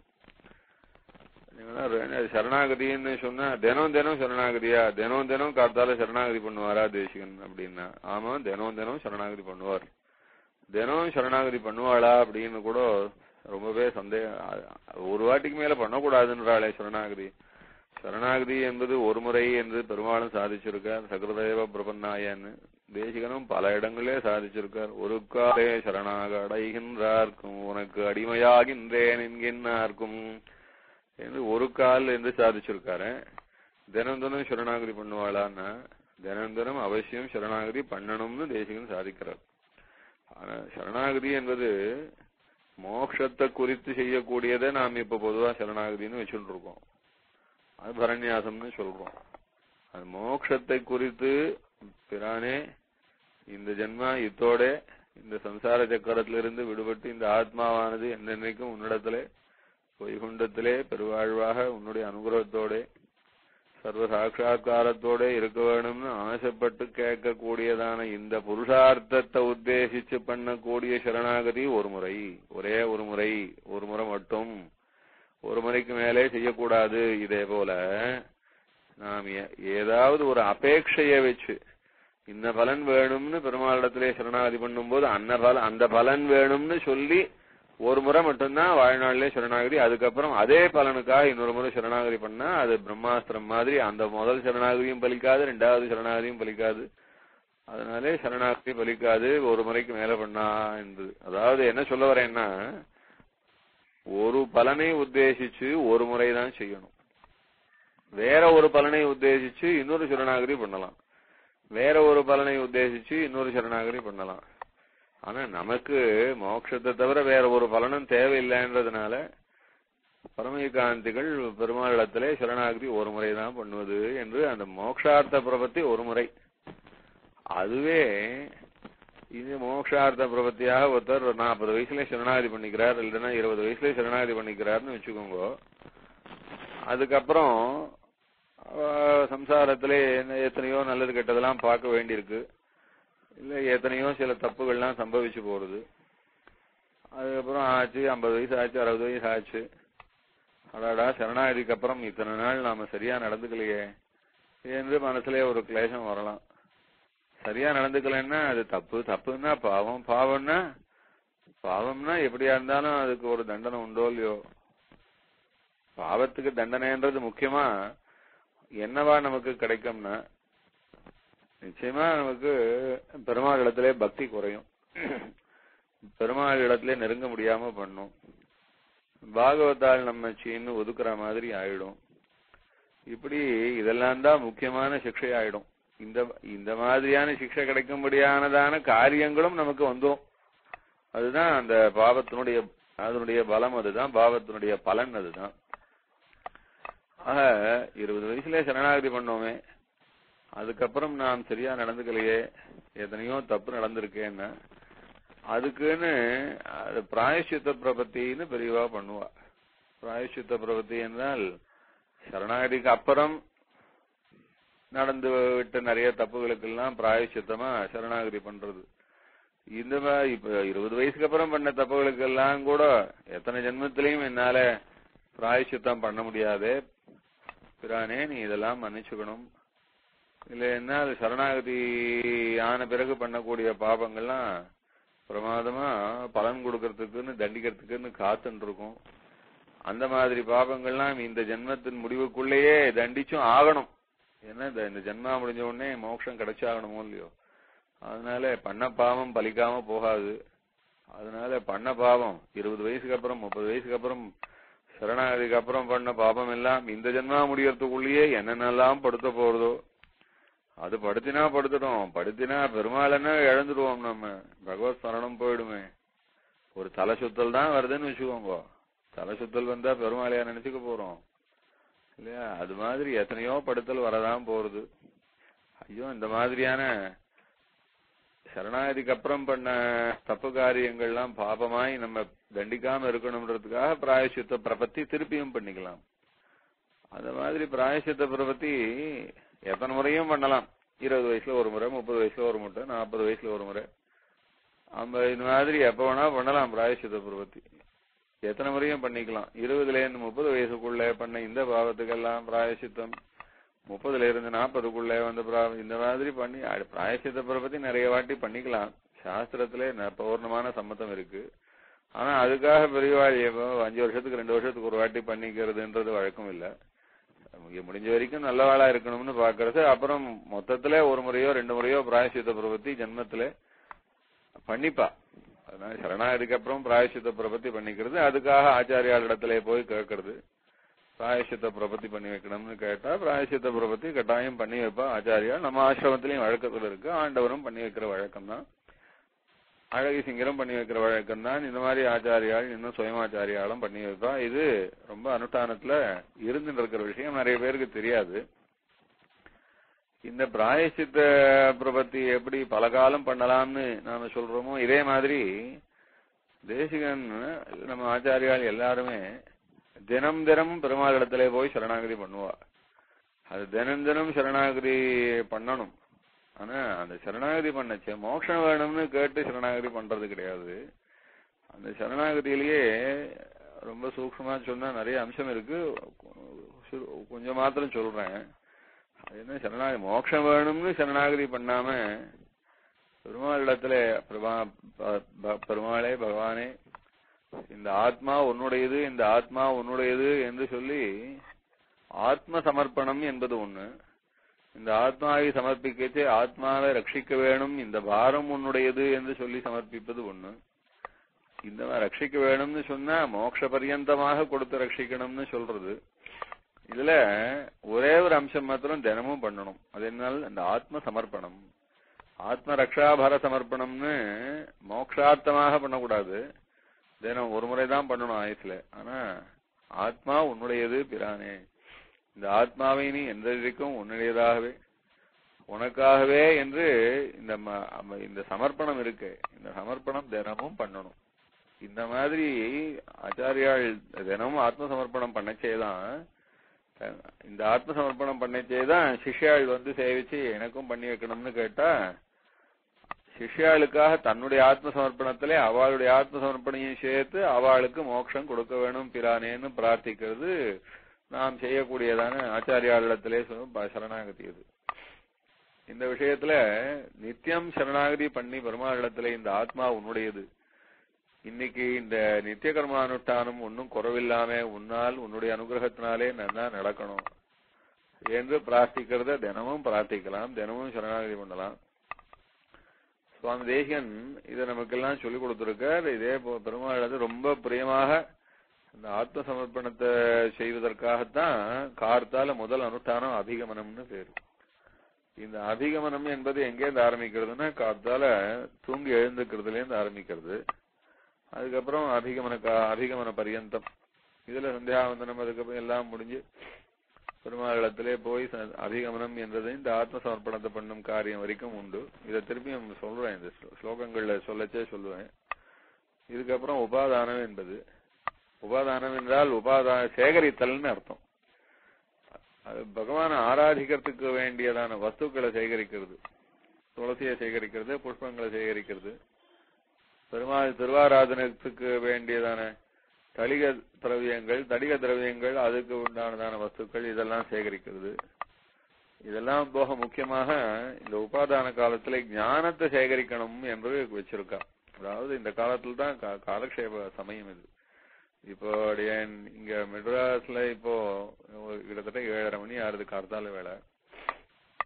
சரணாகதின்னு சொன்னா தினம் தினம் சரணாகதியா, தினம் தினம் காத்தால சரணாகதி பண்ணுவாரா தேசிகன் அப்படின்னா, ஆமா தினம் தினம் சரணாகதி பண்ணுவார். தினம் சரணாகதி பண்ணுவாளா அப்படின்னு கூட ரொம்பவே சந்தேகம். ஒரு வாட்டிக்கு மேல பண்ணக்கூடாதுன்றாளே சரணாகதி. சரணாகதி என்பது ஒரு முறை என்று பெருமாளும் சாதிச்சிருக்கார். சகృதேவ பிரபன்னாயன்னு தேசிகனும் பல இடங்களே சாதிச்சிருக்கார். ஒரு காலே சரணாக அடைகின்றார்க்கும் உனக்கு அடிமையாகின்றேன் என்கின்றார்க்கும் என்று ஒரு கால் என்று சாதிச்சிருக்காரு. தினம் தினம் சரணாகதி பண்ணுவாளான்னா தினம் தினம் அவசியம் சரணாகதி பண்ணணும்னு தேசிகன் சாதிக்கிறார். ஆனா சரணாகதி என்பது மோட்சத்தை குறித்து செய்யக்கூடியதை நாம் இப்ப பொதுவா சரணாகதின்னு வச்சுட்டு இருக்கோம். அது பரநியாசம்னு சொல்றோம். அது மோட்சத்தை குறித்து பிரானே இந்த ஜென்மா இத்தோட இந்த சம்சார சக்கரத்திலிருந்து விடுபட்டு இந்த ஆத்மாவானது என்னென்னைக்கும் உன்னிடத்திலே வைகுண்டத்திலே பெருவாழ்வாக உன்னுடைய அனுகிரகத்தோட சர்வ சாட்சா்காரத்தோட இருக்க வேணும்னு ஆசைப்பட்டு கேட்கக்கூடியதான இந்த புருஷார்த்தத்தை உத்தேசிச்சு பண்ணக்கூடிய சரணாகதி ஒரு முறை, ஒரே ஒரு முறை, ஒரு முறை மட்டும், ஒரு முறைக்கு மேலே செய்யக்கூடாது. இதே போல நாம் ஏதாவது ஒரு அபேட்சையை வச்சு இந்த பலன் வேணும்னு பெருமாளிடத்திலே சரணாகதி பண்ணும்போது அந்த பலன் வேணும்னு சொல்லி ஒரு முறை மட்டும்தான் வாழ்நாளிலே சரணாகதி. அதுக்கப்புறம் அதே பலனுக்காக இன்னொரு முறை சரணாகதி பண்ணா அது பிரம்மாஸ்திரம் மாதிரி. அந்த முதல் சரணாகதியும் பலிக்காது, ரெண்டாவது சரணாகதியும் பலிக்காது. அதனாலே சரணாகதி பலிக்காது ஒரு முறைக்கு மேல பண்ணா என்று. அதாவது என்ன சொல்ல வரேன்னா, ஒரு பலனை உத்தேசிச்சு ஒரு முறைதான் செய்யணும். வேற ஒரு பலனை உத்தேசிச்சு இன்னொரு சரணாகதி பண்ணலாம். வேற ஒரு பலனை உத்தேசிச்சு இன்னொரு சரணாகதி பண்ணலாம். ஆனா நமக்கு மோட்சத்தை தவிர வேற ஒரு பலனும் தேவையில்லைன்றதுனால பரமேகாந்திகள் பெருமாளிடத்திலே சரணாகதி ஒரு முறைதான் பண்ணுவது என்று அந்த மோட்சார்த்த பிரபத்தி ஒரு முறை. அதுவே இது மோட்சார்த்த பிரபத்தியாக ஒருத்தர் 40 வயசுல சரணாகதி பண்ணிக்கிறார், இல்லைன்னா 20 வயசுல சரணாகதி பண்ணிக்கிறார்னு வச்சுக்கோங்க. அதுக்கப்புறம் சம்சாரத்திலே எத்தனையோ நல்லது கெட்டதெல்லாம் பார்க்க வேண்டியிருக்கு, இல்ல எத்தனையோ சில தப்புகள்லாம் சம்பவிச்சு போறது. அதுக்கப்புறம் ஆச்சு 50 வயசு ஆச்சு, 60 வயசு ஆச்சு. அடாடா சரணாகதிக்கு அப்புறம் இத்தனை நாள் நாம சரியா நடந்துக்கலையே என்று மனசுல ஒரு கிளேசம் வரலாம். சரியா நடந்துக்கலன்னா அது தப்பு, தப்புன்னா பாவம், பாவம்னா எப்படியா இருந்தாலும் அதுக்கு ஒரு தண்டனை உண்டோ இல்லையோ. பாவத்துக்கு தண்டனைன்றது முக்கியமா என்னவா நமக்கு கிடைக்கும்னா, நிச்சயமா நமக்கு பெருமாள் இடத்திலே பக்தி குறையும், பெருமாள் இடத்திலே நெருங்க முடியாம பண்ணும், பாகவதால் நம்ம சீன்னு ஒதுக்குற மாதிரி ஆயிடும். இப்படி இதெல்லாம் தான் முக்கியமான சிக்ஷை ஆயிடும். இந்த மாதிரியான சிக்ஷை கிடைக்கும்படியானதான காரியங்களும் நமக்கு வந்துடும். அதுதான் அந்த அதனுடைய பலம், அதுதான் பாவத்தினுடைய பலன். அதுதான். ஆக 20 வயசுல சரணாகதி பண்ணோமே, அதுக்கப்புறம் நாம் சரியா நடந்துக்கலையே, எத்தனையோ தப்பு நடந்திருக்கேன்னா அதுக்குன்னு அது பிராயஷ்சித்த பிரபத்தின்னு பெரியவா பண்ணுவா. பிராயஷ்சித்த பிரபத்தி என்றால் சரணாகதிக்கு அப்புறம் நடந்து விட்ட நிறைய தப்புகளுக்கெல்லாம் பிராயஷ்சித்தமா சரணாகதி பண்றது. இந்த மாதிரி இப்ப 20 வயசுக்கு அப்புறம் பண்ண தப்புகளுக்கெல்லாம் கூட எத்தனை ஜென்மத்திலையும் என்னால பிராயஷ்சித்தம் பண்ண முடியாது, பிரானே நீ இதெல்லாம் மன்னிச்சுக்கணும், இல்லைன்னா அது சரணாகதி ஆன பிறகு பண்ணக்கூடிய பாபங்கள்லாம் பிரமாதமா பலன் கொடுக்கறதுக்குன்னு தண்டிக்கிறதுக்குன்னு காத்துன்னு இருக்கும். அந்த மாதிரி பாபங்கள்லாம் இந்த ஜென்மத்தின் முடிவுக்குள்ளேயே தண்டிச்சும் ஆகணும். ஏன்னா இந்த ஜென்மா முடிஞ்ச உடனே மோட்சம் கிடைச்சாகணுமோ இல்லையோ. அதனால பண்ண பாவம் பலிக்காம போகாது. அதனால பண்ண பாவம் 20 வயசுக்கு அப்புறம் 30 வயசுக்கு அப்புறம் சரணாகதிக்கு அப்புறம் பண்ண பாபம் எல்லாம் இந்த ஜென்மா முடியறதுக்குள்ளேயே என்னென்னலாம் படுத்த போறதோ அது படுத்தினா படுத்துடும். படுத்தினா பெருமாளன்னா இழந்துடுவோம், நம்ம பகவத் சரணம் போயிடுமே. ஒரு தலை சுத்தல் தான் வருதுன்னு வச்சுக்கோங்க, தலை சுத்தல் வந்தா பெருமாளையா நினைச்சுக்க போறோம் இல்லையா. அது மாதிரி எத்தனையோ படுத்தல் வரதான் போறது. ஐயோ இந்த மாதிரியான சரணாகதிக்கு அப்புறம் பண்ண தப்பு காரியங்கள்லாம் பாபமாய் நம்ம தண்டிக்காம இருக்கணும்ன்றதுக்காக பிராயசித்த பிரபத்தி திருப்பியும் பண்ணிக்கலாம். அந்த மாதிரி பிராயசித்த பிரபத்தி எத்தனை முறையும் பண்ணலாம். 20 வயசுல ஒரு முறை, 30 வயசுல ஒரு முறை, 40 வயசுல ஒரு முறை, இந்த மாதிரி எப்ப வேணா பண்ணலாம். பிராயசித்த பிரபத்தி எத்தனை முறையும் பண்ணிக்கலாம். 20ல இருந்து 30 வயசுக்குள்ள பண்ண இந்த பாவத்துக்கெல்லாம் பிராயசித்தம், 30ல இருந்து 40க்குள்ள வந்து இந்த மாதிரி பண்ணி பிராயசித்த பிரபத்தி நிறைய வாட்டி பண்ணிக்கலாம். சாஸ்திரத்துல பூர்ணமான சம்மதம் இருக்கு. ஆனா அதுக்காக பெரியவாள் 5 வருஷத்துக்கு 2 வருஷத்துக்கு ஒரு வாட்டி பண்ணிக்கிறதுன்றது வழக்கம் இல்ல. முடிஞ்ச வரைக்கும் நல்லவாளா இருக்கணும்னு பாக்குறது. அப்புறம் மொத்தத்துல ஒரு முறையோ 2 முறையோ பிராயசித்த பிரபத்தி ஜென்மத்துல பண்ணிப்பா. அதனால சரணாகதிக்கு அப்புறம் பிராயசித்த பிரபத்தி பண்ணிக்கிறது. அதுக்காக ஆச்சாரியாளிடத்துல போய் கேட்கறது, பிராயசித்த பிரபத்தி பண்ணி வைக்கணும்னு கேட்டா பிராயசித்த பிரபத்தி கட்டாயம் பண்ணி வைப்பா ஆச்சாரியா. நம்ம ஆசிரமத்திலையும் வழக்கத்துல இருக்கு. ஆண்டவரும் பண்ணி வைக்கிற வழக்கம் தான், அழகி சிங்கரம் பண்ணி வைக்கிற வழக்கம் தான். இந்த மாதிரி ஆச்சாரியால் இன்னும் சுயமாச்சாரியாலும் பண்ணி வைப்பா. இது ரொம்ப அனுஷ்டானத்துல இருந்துட்டு இருக்கிற விஷயம், நிறைய பேருக்கு தெரியாது. இந்த பிராயசித்த பிரபத்தி எப்படி பல காலம் பண்ணலாம்னு நாம சொல்றோமோ, இதே மாதிரி தேசிகன் நம்ம ஆச்சாரியால் எல்லாருமே தினம் தினமும் பெருமாள் இடத்துல போய் சரணாகதி பண்ணுவா. அது தினம் தினம் சரணாகதி பண்ணணும். ஆனா அந்த சரணாகதி பண்ணச்சே மோட்சம் வேணும்னு கேட்டு சரணாகதி பண்றது கிடையாது. அந்த சரணாகதியிலேயே ரொம்ப சூக்ஷ்மமா சொன்னா நிறைய அம்சம் இருக்கு. கொஞ்சம் மாத்திரம் சொல்றேன். அது என்ன, சரணாகதி மோட்சம் வேணும்னு சரணாகதி பண்ணாம பெருமாள் இடத்துல பெருமாளே பகவானே இந்த ஆத்மா உன்னுடையது, இந்த ஆத்மா உன்னுடையது என்று சொல்லி ஆத்ம சமர்ப்பணம் என்பது ஒண்ணு. இந்த ஆத்மாவை சமர்ப்பிக்கச்சே ஆத்மாவை ரட்சிக்க வேணும், இந்த பாரம் உன்னுடையது என்று சொல்லி சமர்ப்பிப்பது ஒண்ணு. இந்த ரட்சிக்க வேணும்னு சொன்னா மோட்ச பரியந்தமாக கொடுத்து ரட்சிக்கணும்னு சொல்றது. இதுல ஒரே ஒரு அம்சம் மாத்திரம் தினமும் பண்ணணும். அது என்னால் அந்த ஆத்ம சமர்ப்பணம், ஆத்ம ரக்ஷாபார சமர்ப்பணம்னு மோட்சார்த்தமாக பண்ணக்கூடாது. தினம் ஒரு முறைதான் பண்ணணும் ஆயுசுல. ஆனா ஆத்மா உன்னுடையது பிரானே, இந்த ஆத்மாவை நீ எந்த வரைக்கும் உன்னுடையதாகவே உனக்காகவே என்று இந்த சமர்ப்பணம் இருக்கு. இந்த சமர்ப்பணம் தினமும் பண்ணணும். இந்த மாதிரி ஆச்சாரியால் தினமும் ஆத்ம சமர்ப்பணம் பண்ணச்சேதான், இந்த ஆத்ம சமர்ப்பணம் பண்ணச்சேதான் சிஷ்யாள் வந்து சேவிச்சு எனக்கும் பண்ணி வைக்கணும்னு கேட்டா, சிஷ்யாளுக்காக தன்னுடைய ஆத்ம சமர்ப்பணத்திலே அவளுடைய ஆத்ம சமர்ப்பணையும் சேர்த்து அவளுக்கு மோட்சம் கொடுக்க வேணும் பிரானேன்னு பிரார்த்திக்கிறது நாம் செய்யக்கூடியதான ஆச்சாரியாளிடத்திலே சரணாகதி. இது இந்த விஷயத்துல நித்தியம் சரணாகதி பண்ணி பெருமாளிடத்துல இந்த ஆத்மா உன்னுடையது, இன்னைக்கு இந்த நித்திய கர்மானுஷ்டானம் ஒன்னும் குறவில்லாம உன்னால் உன்னுடைய அனுகிரகத்தினாலே நல்லா நடக்கணும் என்று பிரார்த்திக்கிறத தினமும் பிரார்த்திக்கலாம், தினமும் சரணாகதி பண்ணலாம். சுவாமி தேசிகன் இதை நமக்கெல்லாம் சொல்லிக் கொடுத்திருக்கார். இதே பெருமாள் ரொம்ப பிரியமாக இந்த ஆத்ம சமர்ப்பணத்தை செய்வதற்காகத்தான் கார்த்தால முதல் அனுஷ்டானம் அபிகமனம்னு பேரு. இந்த அபிகமனம் என்பது எங்கேருந்து ஆரம்பிக்கிறதுன்னா கார்த்தால தூங்கி எழுந்துக்கிறதுல இருந்து ஆரம்பிக்கிறது. அதுக்கப்புறம் அபிகமன பரியந்தம். இதுல சந்தியாவந்தனம் அதுக்கப்புறம் எல்லாம் முடிஞ்சு பெருமாளத்திலே போய் அபிகமனம் என்றது இந்த ஆத்ம சமர்ப்பணத்தை பண்ணும் காரியம் வரைக்கும் உண்டு. இதை திருப்பியும் சொல்றேன், இந்த ஸ்லோகங்கள்ல சொல்லச்சே சொல்லுவேன். இதுக்கப்புறம் உபாதானம் என்பது, உபாதானம் என்றால் சேகரித்தல்னு அர்த்தம். அது பகவானை ஆராதிக்கிறதுக்கு வேண்டியதான வஸ்துக்களை சேகரிக்கிறது, துளசியை சேகரிக்கிறது, புஷ்பங்களை சேகரிக்கிறது, பெருமாள் திருவாராதனத்துக்கு வேண்டியதான தடிக திரவியங்கள் அதுக்கு உண்டானதான வஸ்துக்கள் இதெல்லாம் சேகரிக்கிறது. இதெல்லாம் போக முக்கியமாக இந்த உபாதான காலத்துல ஞானத்தை சேகரிக்கணும் என்று வச்சிருக்கா. அதாவது இந்த காலத்துல தான் காலக்ஷேப சமயம் இது. இப்போ இங்க மெட்ராஸ்ல இப்போ கிட்டத்தட்ட 7:30 மணி ஆறுது கார்த்தால வேலை.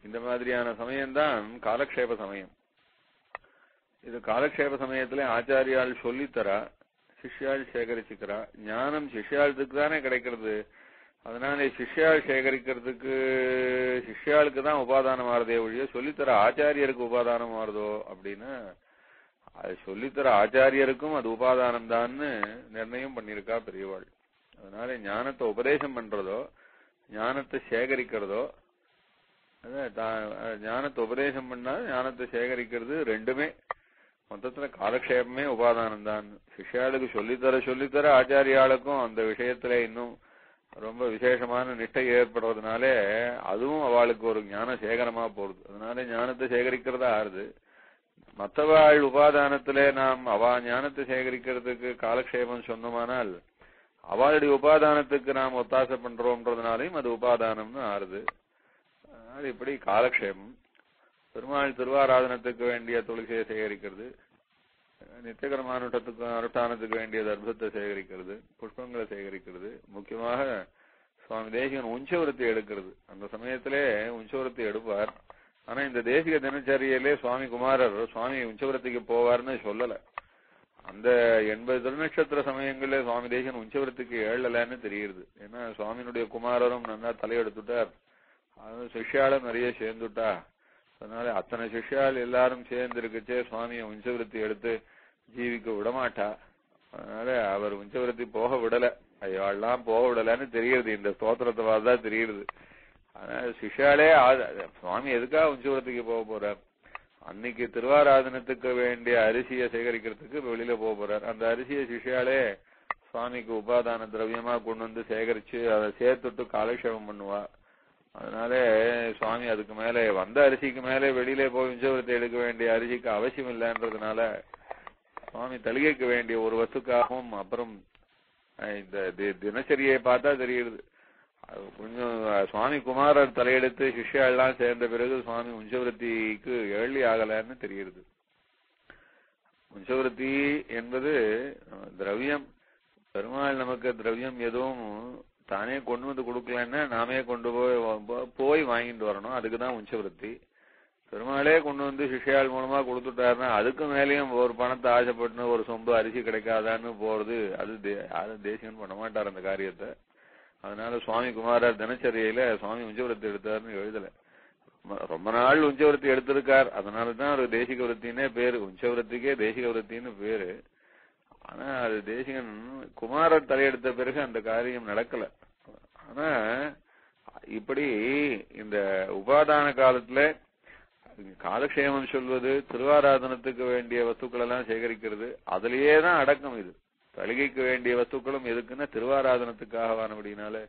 இந்த மாதிரியான சமயம்தான் காலக்ஷேப சமயம். இது காலக்ஷேப சமயத்துல ஆச்சாரியால் சொல்லித்தரா, சிஷ்யால் சேகரிச்சுக்கிறா. ஞானம் சிஷ்யாளுக்கு தானே கிடைக்கிறது. அதனால சிஷ்யால் சேகரிக்கிறதுக்கு சிஷ்யாளுக்கு தான் உபாதானம் ஆறுதே ஒழிய சொல்லித்தர ஆச்சாரியருக்கு உபாதானம் ஆறுதோ அப்படின்னா அது சொல்லித்தர ஆச்சாரியருக்கும் அது உபாதானம் தான்னு நிர்ணயம் பண்ணிருக்கா பெரியவாள். அதனால ஞானத்தை உபதேசம் பண்றதோ ஞானத்தை சேகரிக்கிறதோ ஞானத்தை உபதேசம் பண்ணா ஞானத்தை சேகரிக்கிறது ரெண்டுமே மொத்தத்துல காலக்ஷேபமே உபாதானம் தான். சிஷ்யாளுக்கு சொல்லித்தர ஆச்சாரியாளுக்கும் அந்த விஷயத்துல இன்னும் ரொம்ப விசேஷமான நிஷ்டை ஏற்படுறதுனாலே அதுவும் அவளுக்கு ஒரு ஞான சேகரமா போறது. அதனால ஞானத்தை சேகரிக்கிறதா ஆறுது. மற்றவாள் உபாதானத்திலே நாம் அவா ஞானத்தை சேகரிக்கிறதுக்கு காலக்ஷேபம் சொன்னோமானால் அவளுடைய உபாதானத்துக்கு நாம் ஒத்தாசை பண்றோம்ன்றதுனாலையும் அது உபாதானம்னு ஆறுது. அது இப்படி காலக்ஷேபம். பெருமாள் திருவாராதனத்துக்கு வேண்டிய துளசியை சேகரிக்கிறது, நித்தியகரமான அனுஷ்டானத்துக்கு வேண்டிய தர்பத்தை சேகரிக்கிறது, புஷ்பங்களை சேகரிக்கிறது, முக்கியமாக சுவாமி தேசிகன் உஞ்சவருத்தி எடுக்கிறது. அந்த சமயத்திலே உஞ்சவருத்தி எடுப்பார். ஆனா இந்த தேசிக தினச்சரியிலே சுவாமி குமாரர் சுவாமி உஞ்சவரத்துக்கு போவார்னு சொல்லல. அந்த 80 திருநட்சத்திர சமயங்களே சுவாமி தேசிகன் உஞ்சவரத்துக்கு ஏழலன்னு தெரியுது. ஏன்னா சுவாமியினுடைய குமாரரும் நல்லா தலையெடுத்துட்டார், அது சிஷ்யாலும் நிறைய சேர்ந்துட்டா. அதனால அத்தனை சிஷ்யால் எல்லாரும் சேர்ந்து இருக்குச்சே சுவாமியை உஞ்சவருத்தி எடுத்து ஜீவிக்க விடமாட்டா. அதனால அவர் உஞ்சவருத்தி போக விடல, ஐயாள்லாம் போக விடலன்னு தெரியுது. இந்த ஸ்தோத்திரத்தை பார்த்துதான் தெரியுது. அதனால சிஷ்யாலே சுவாமி எதுக்காக உஞ்சவரத்துக்கு போக போறார்? அன்னைக்கு திருவாராதனத்துக்கு வேண்டிய அரிசியை சேகரிக்கிறதுக்கு வெளியில போக போறார். அந்த அரிசியை சிஷ்யாலே சுவாமிக்கு உபாதான திரவியமா கொண்டு வந்து சேகரிச்சு அதை சேர்த்துட்டு காலக்ஷேபம் பண்ணுவா. அதனால சுவாமி அதுக்கு மேலே வந்த அரிசிக்கு மேலே வெளியிலே போய் உஞ்சவரத்தை எடுக்க வேண்டிய அரிசிக்கு அவசியம் இல்லைன்றதுனால சுவாமி தலிகைக்கு வேண்டிய ஒரு வஸ்துக்காகவும் அப்புறம் இந்த தினசரியை பார்த்தா தெரியுது. கொஞ்சம் சுவாமி குமாரர் தலையெடுத்து சிஷ்யாலாம் சேர்ந்த பிறகு சுவாமி உஞ்சவருத்திக்கு ஏழி ஆகலன்னு தெரியுது. உஞ்சவருத்தி என்பது திரவியம். பெருமாள் நமக்கு திரவியம் எதுவும் தானே கொண்டு வந்து கொடுக்கலன்னா நாமே கொண்டு போய் வாங்கிட்டு வரணும். அதுக்குதான் உஞ்சவருத்தி. பெருமாளே கொண்டு வந்து சிஷ்யாள் மூலமா கொடுத்துட்டாருன்னா அதுக்கு மேலேயும் ஒரு பணத்தை ஆசைப்பட்டு ஒரு சொம்பு அரிசி கிடைக்காதான்னு போறது அது யாரும் தேசிகன் பண்ண மாட்டார் அந்த காரியத்தை. அதனால சுவாமி குமாரர் தினச்சரியில சுவாமி உஞ்சவரத்தி எடுத்தாருன்னு எழுதல. ரொம்ப நாள் உஞ்சவரத்தி எடுத்திருக்கார். அதனாலதான் ஒரு தேசிக விருத்தினே பேரு, உஞ்சவரத்திக்கே தேசிக விருத்தின்னு பேரு. ஆனா அது தேசிகன் குமாரர் தலையெடுத்த பிறகு அந்த காரியம் நடக்கல. ஆனா இப்படி இந்த உபாதான காலத்துல காலக்ஷேமம் சொல்வது, திருவாராதனத்துக்கு வேண்டிய வஸ்துக்கள் எல்லாம் சேகரிக்கிறது, அதுலயேதான் அடக்கம். இது தலிகைக்கு வேண்டிய வஸ்துக்களும் எதுக்குன்னா திருவாராதனத்துக்காகவானபடினால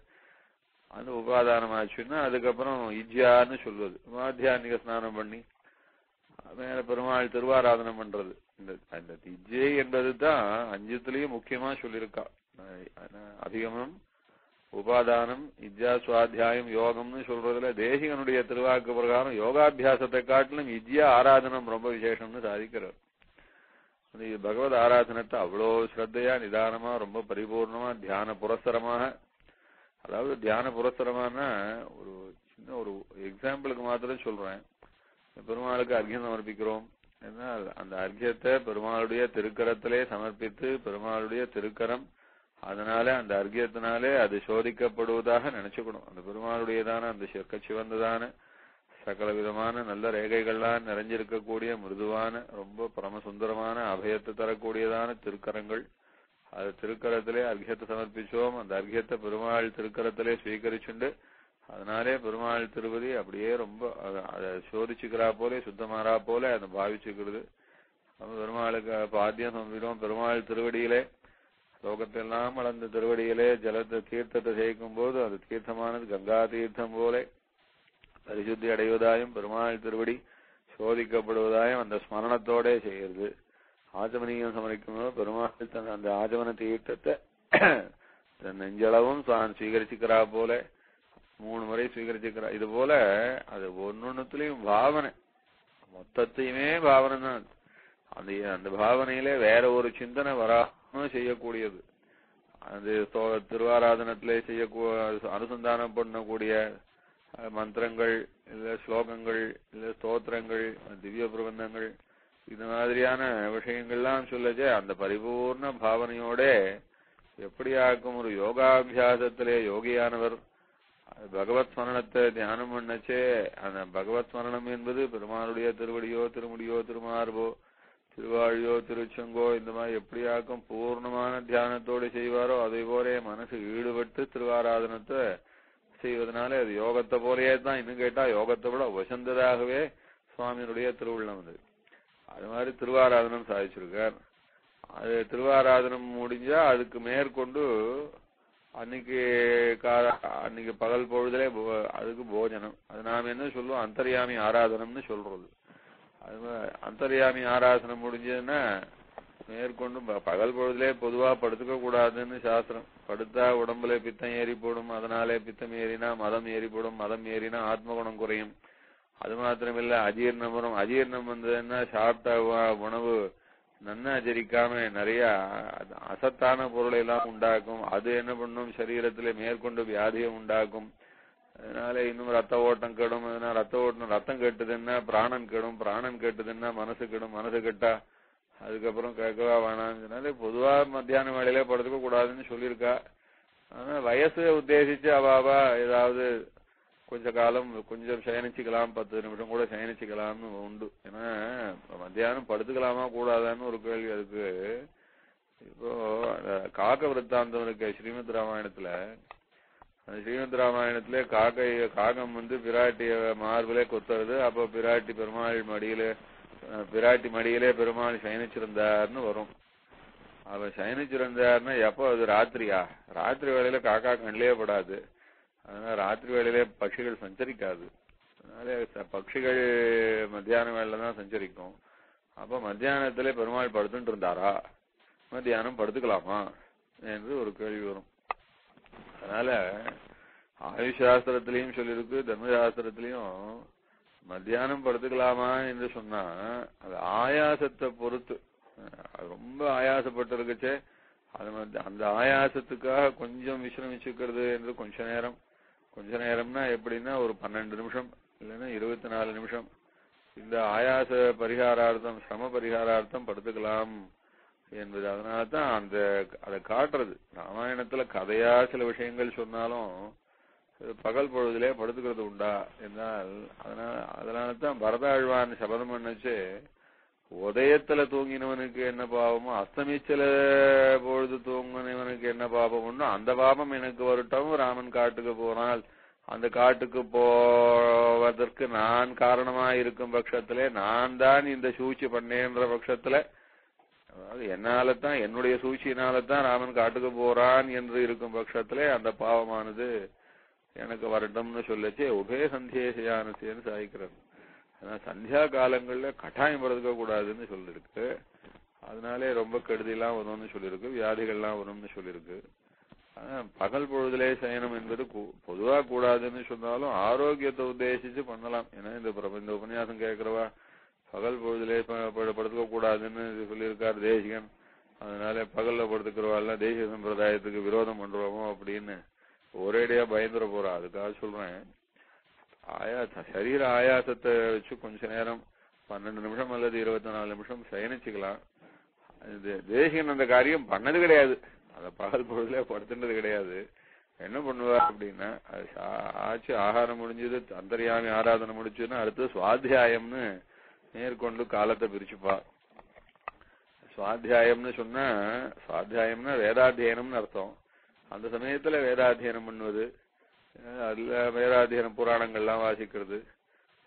அந்த உபாதானம் ஆச்சுன்னா அதுக்கப்புறம் இஜ்யான்னு சொல்வது, மாத்தியானிக ஸ்நானம் பண்ணி மேல பெருமாள் திருவாராதனம் பண்றது. இந்த இஜ்ஜை என்பதுதான் அஞ்சுத்திலையும் முக்கியமா சொல்லியிருக்கா. அதிகமம், உபாதானம், இஜ்ஜா, சுவாத்தியாயம், யோகம்னு சொல்றதுல தேசிகனுடைய திருவாக்கு பிரகாரம் யோகாபியாசத்தை காட்டிலும் இஜ்யா ஆராதனம் ரொம்ப விசேஷம்னு சாதிக்கிறார். பகவத் ஆராதனத்தை அவ்வளோ ஸ்ரத்தையா நிதானமா ரொம்ப பரிபூர்ணமா தியான புரஸ்தரமாக, அதாவது தியான புரஸ்தரமான ஒரு சின்ன ஒரு எக்ஸாம்பிளுக்கு மாத்திரம் சொல்றேன். பெருமாளுக்கு அர்க்கியம் சமர்ப்பிக்கிறோம். அந்த அர்க்கியத்தை பெருமாளுடைய திருக்கரத்திலே சமர்ப்பித்து பெருமாளுடைய திருக்கரம் அதனால அந்த அர்க்கியத்தினாலே அது சோதிக்கப்படுவதாக நினைச்சுக்கணும். அந்த பெருமாளுடையதான அந்த சிவந்ததான சகல விதமான நல்ல ரேகைகள்லாம் நிறைஞ்சிருக்கக்கூடிய மிருதுவான ரொம்ப பரமசுந்தரமான அபயத்தை தரக்கூடியதான திருக்கரங்கள். அது திருக்கரத்திலே அர்க்கியத்தை சமர்ப்பிச்சோம். அந்த அர்க்கியத்தை பெருமாள் திருக்கரத்திலே ஸ்வீகரிச்சுண்டு அதனாலே பெருமாள் திருவதி அப்படியே ரொம்ப அதை சோதிச்சுக்கிறா போலே சுத்தமாறா போல அதை பாவிச்சுக்கிறது. பெருமாளுக்கு பாத்தியம் சமர்ப்பிக்கிறோம். பெருமாள் திருவடியிலே லோகத்தெல்லாம் அளந்த திருவடியிலே ஜலத்தை தீர்த்தத்தை சேர்க்கும் போது அது தீர்த்தமானது கங்கா தீர்த்தம் போல பரிசுத்தி அடைவதாயும் பெருமாள் திருவடி சோதிக்கப்படுவதாயும் அந்த ஸ்மரணத்தோட செய்கிறது. ஆச்சமனியம் சமரிக்கும் போது பெருமாள் அந்த ஆச்சமன தீர்த்தத்தை நெஞ்சளவும் தான் ஸ்வீகரிச்சுக்கிறா போல 3 முறை ஸ்வீகரிச்சுக்கிறா. இது போல அது ஒன்னொன்னுத்திலையும் பாவனை, மொத்தத்தையுமே பாவனை தான். அந்த பாவனையிலே வேற ஒரு சிந்தனை வராம செய்யக்கூடியது. அது திருவாராதனத்திலே அனுசந்தானம் பண்ணக்கூடிய மந்திரங்கள் இல்ல ஸ்லோகங்கள் இல்ல ஸ்தோத்திரங்கள் திவ்ய பிரபந்தங்கள் இது மாதிரியான விஷயங்கள்லாம் சொல்லச்சே அந்த பரிபூர்ண பாவனையோட எப்படியாக்கும் ஒரு யோகாபியாசத்திலே யோகியானவர் பகவத் ஸ்மரணத்தை தியானம் பண்ணச்சே அந்த பகவத் ஸ்மரணம் என்பது பெருமாளுடைய திருவடியோ திருமுடியோ திருமார்போ திருவாழியோ திருச்செங்கோ இந்த மாதிரி எப்படியாக்கும் பூர்ணமான தியானத்தோடு செய்வாரோ அதை போல மனசு ஈடுபட்டு திருவாராதனத்தை செய்வதனால அது யோகத்தை போலயே தான். இன்னும் கேட்டா யோகத்தை விட வசந்ததாகவே சுவாமியினுடைய திருவுள்ளம் அது. அது மாதிரி திருவாராதனம் சாதிச்சிருக்கார். அது திருவாராதனம் முடிஞ்சா அதுக்கு மேற்கொண்டு அன்னைக்கு பகல் பொழுதுலே அதுக்கு போஜனம். அது நாம என்ன சொல்லுவோம், அந்தர்யாமி ஆராதனம்னு சொல்றது. அது அந்தர்யாமி ஆராதனம் முடிஞ்சதுன்னா மேற்கொண்டு பகல் பொழுதுலே பொதுவா படுத்துக்க கூடாதுன்னு சாஸ்திரம். படுத்தா உடம்புல பித்தம் ஏறி போடும், அதனாலே பித்தம் ஏறினா மதம் ஏறி போடும், மதம் ஏறினா ஆத்மகுணம் குறையும். அது மாத்திரமில்ல அஜீர்ணம் வரும். அஜீர்ணம் வந்ததுன்னா சாப்பிட்ட உணவு நன்னா அஜரிக்காம நிறைய அசத்தான பொருளை எல்லாம் உண்டாக்கும். அது என்ன பண்ணும், சரீரத்திலே மேற்கொண்டு வியாதியை உண்டாக்கும். அதனால இன்னும் ரத்த ஓட்டம் கெடும். அதனால ரத்தம் கெட்டுதுன்னா பிராணன் கெடும், பிராணன் கெட்டுதுன்னா மனசு கெடும், மனசு கெட்டா அதுக்கப்புறம் கேட்கவா வேணாம்னால பொதுவா மத்தியான வேலையில படுத்துக்க கூடாதுன்னு சொல்லியிருக்கா. ஆனா வயசு உத்தேசிச்சு அவாவா ஏதாவது கொஞ்ச காலம் கொஞ்சம் சயனிச்சுக்கலாம், 10 நிமிஷம் கூட சயனிச்சுக்கலாம்னு உண்டு. ஏன்னா மத்தியானம் படுத்துக்கலாமா கூடாதான்னு ஒரு கேள்வி. அதுக்கு இப்போ காக்க விருத்தாந்தம் இருக்கு ஸ்ரீமத் ராமாயணத்துல. அந்த ஸ்ரீமத் ராமாயணத்துல காகம் பிராட்டிய மார்பிலே கொத்துறது. அப்ப பிராட்டி மடியிலே பெருமாள் சயனிச்சிருந்தார்னு வரும். அவ சயனிச்சிருந்தாருன்னா எப்போ, அது ராத்திரியா? ராத்திரி வேளையில காக்கா கண்ணிலே படாது. அதனால ராத்திரி வேளையிலே பட்சிகள் சஞ்சரிக்காது. அதனால பட்சிகள் மத்தியான வேளையில தான் சஞ்சரிக்கும். அப்ப மத்தியானத்திலே பெருமாள் படுத்துட்டு இருந்தாரா, மத்தியானம் படுத்துக்கலாமா என்று ஒரு கேள்வி வரும். அதனால ஆயுஷ் சாஸ்திரத்திலையும் சொல்லியிருக்கு, தர்மசாஸ்திரத்திலையும் மத்தியானம் படுத்துக்கலாமா என்று சொன்னா அது ஆயாசத்தை பொறுத்து. அது ரொம்ப ஆயாசப்பட்டு இருக்குச்சே, அந்த ஆயாசத்துக்காக கொஞ்சம் விசிரமிச்சுக்கிறது என்று கொஞ்ச நேரம்னா எப்படின்னா ஒரு 12 நிமிஷம் இல்லைன்னா 24 நிமிஷம் இந்த ஆயாச பரிகாரார்த்தம், சிரம பரிகாரார்த்தம் படுத்துக்கலாம் என்பது. அதனாலதான் அதை காட்டுறது. ராமாயணத்துல கதையா சில விஷயங்கள் சொன்னாலும் பகல் பொழுதிலே படுத்துக்கிறது உண்டா என்றால் அதனாலதான் பரதாழ்வான் சபதம் பண்ணச்சு, உதயத்துல தூங்கினவனுக்கு என்ன பாவமோ அஸ்தமிச்சல பொழுது தூங்கினவனுக்கு என்ன பாவம் உண்டோ அந்த பாவம் எனக்கு வரட்டும். ராமன் காட்டுக்கு போனால் அந்த காட்டுக்கு போவதற்கு நான் காரணமா இருக்கும் பட்சத்திலே, நான் தான் இந்த சூழ்ச்சி பண்ணேன்ற பட்சத்துல, அதாவது என்னாலதான் என்னுடைய சூழ்ச்சியினாலதான் ராமன் காட்டுக்கு போறான் என்று இருக்கும் பட்சத்திலே அந்த பாவமானது எனக்கு வரட்டும்னு சொல்லச்சு உபய சந்தியேசையானசேன்னு சாய்க்கிறது. ஆனா சந்தியா காலங்கள்ல கட்டாயம் படுத்துக்க கூடாதுன்னு சொல்லிருக்கு. அதனாலே ரொம்ப கெடுதியெல்லாம் வரும்னு சொல்லியிருக்கு, வியாதிகள்லாம் வரும்னு சொல்லியிருக்கு. ஆனா பகல் பொழுதிலே சயனம் என்பது பொதுவா கூடாதுன்னு சொன்னாலும் ஆரோக்கியத்தை உத்தேசிச்சு பண்ணலாம். ஏன்னா இந்த உபன்யாசம் கேட்கிறவா பகல் பொழுதிலே படுத்துக்க கூடாதுன்னு சொல்லியிருக்காரு தேசிகன். அதனால பகல்ல படுத்துக்கிறவாள்லாம் தேசிய சம்பிரதாயத்துக்கு விரோதம் பண்றோமோ அப்படின்னு ஒரேடியா பயந்துட போறா. அதுக்காக சொல்றேன், சரீர ஆயாசத்தை வச்சு கொஞ்ச நேரம் 12 நிமிஷம் அல்லது 24 நிமிஷம் சயனிச்சுக்கலாம். தேசிகன் அந்த காரியம் பண்ணது கிடையாது, அத பகல் பொழுதுல படுத்துனது கிடையாது. என்ன பண்ணுவார் அப்படின்னா, அது ஆச்சு ஆகாரம் முடிஞ்சது, அந்தர்யாமி ஆராதனை முடிச்சுன்னா அடுத்து சுவாத்தியாயம்னு மேற்கொண்டு காலத்தை பிரிச்சுப்பா. சுவாத்தியாயம்னு சொன்னா, சுவாத்தியாயம்னா வேதாத்தியனம்னு அர்த்தம். அந்த சமயத்துல வேதாத்தியனம் பண்ணுவது, அதுல வேதாத்தியனம் புராணங்கள்லாம் வாசிக்கிறது,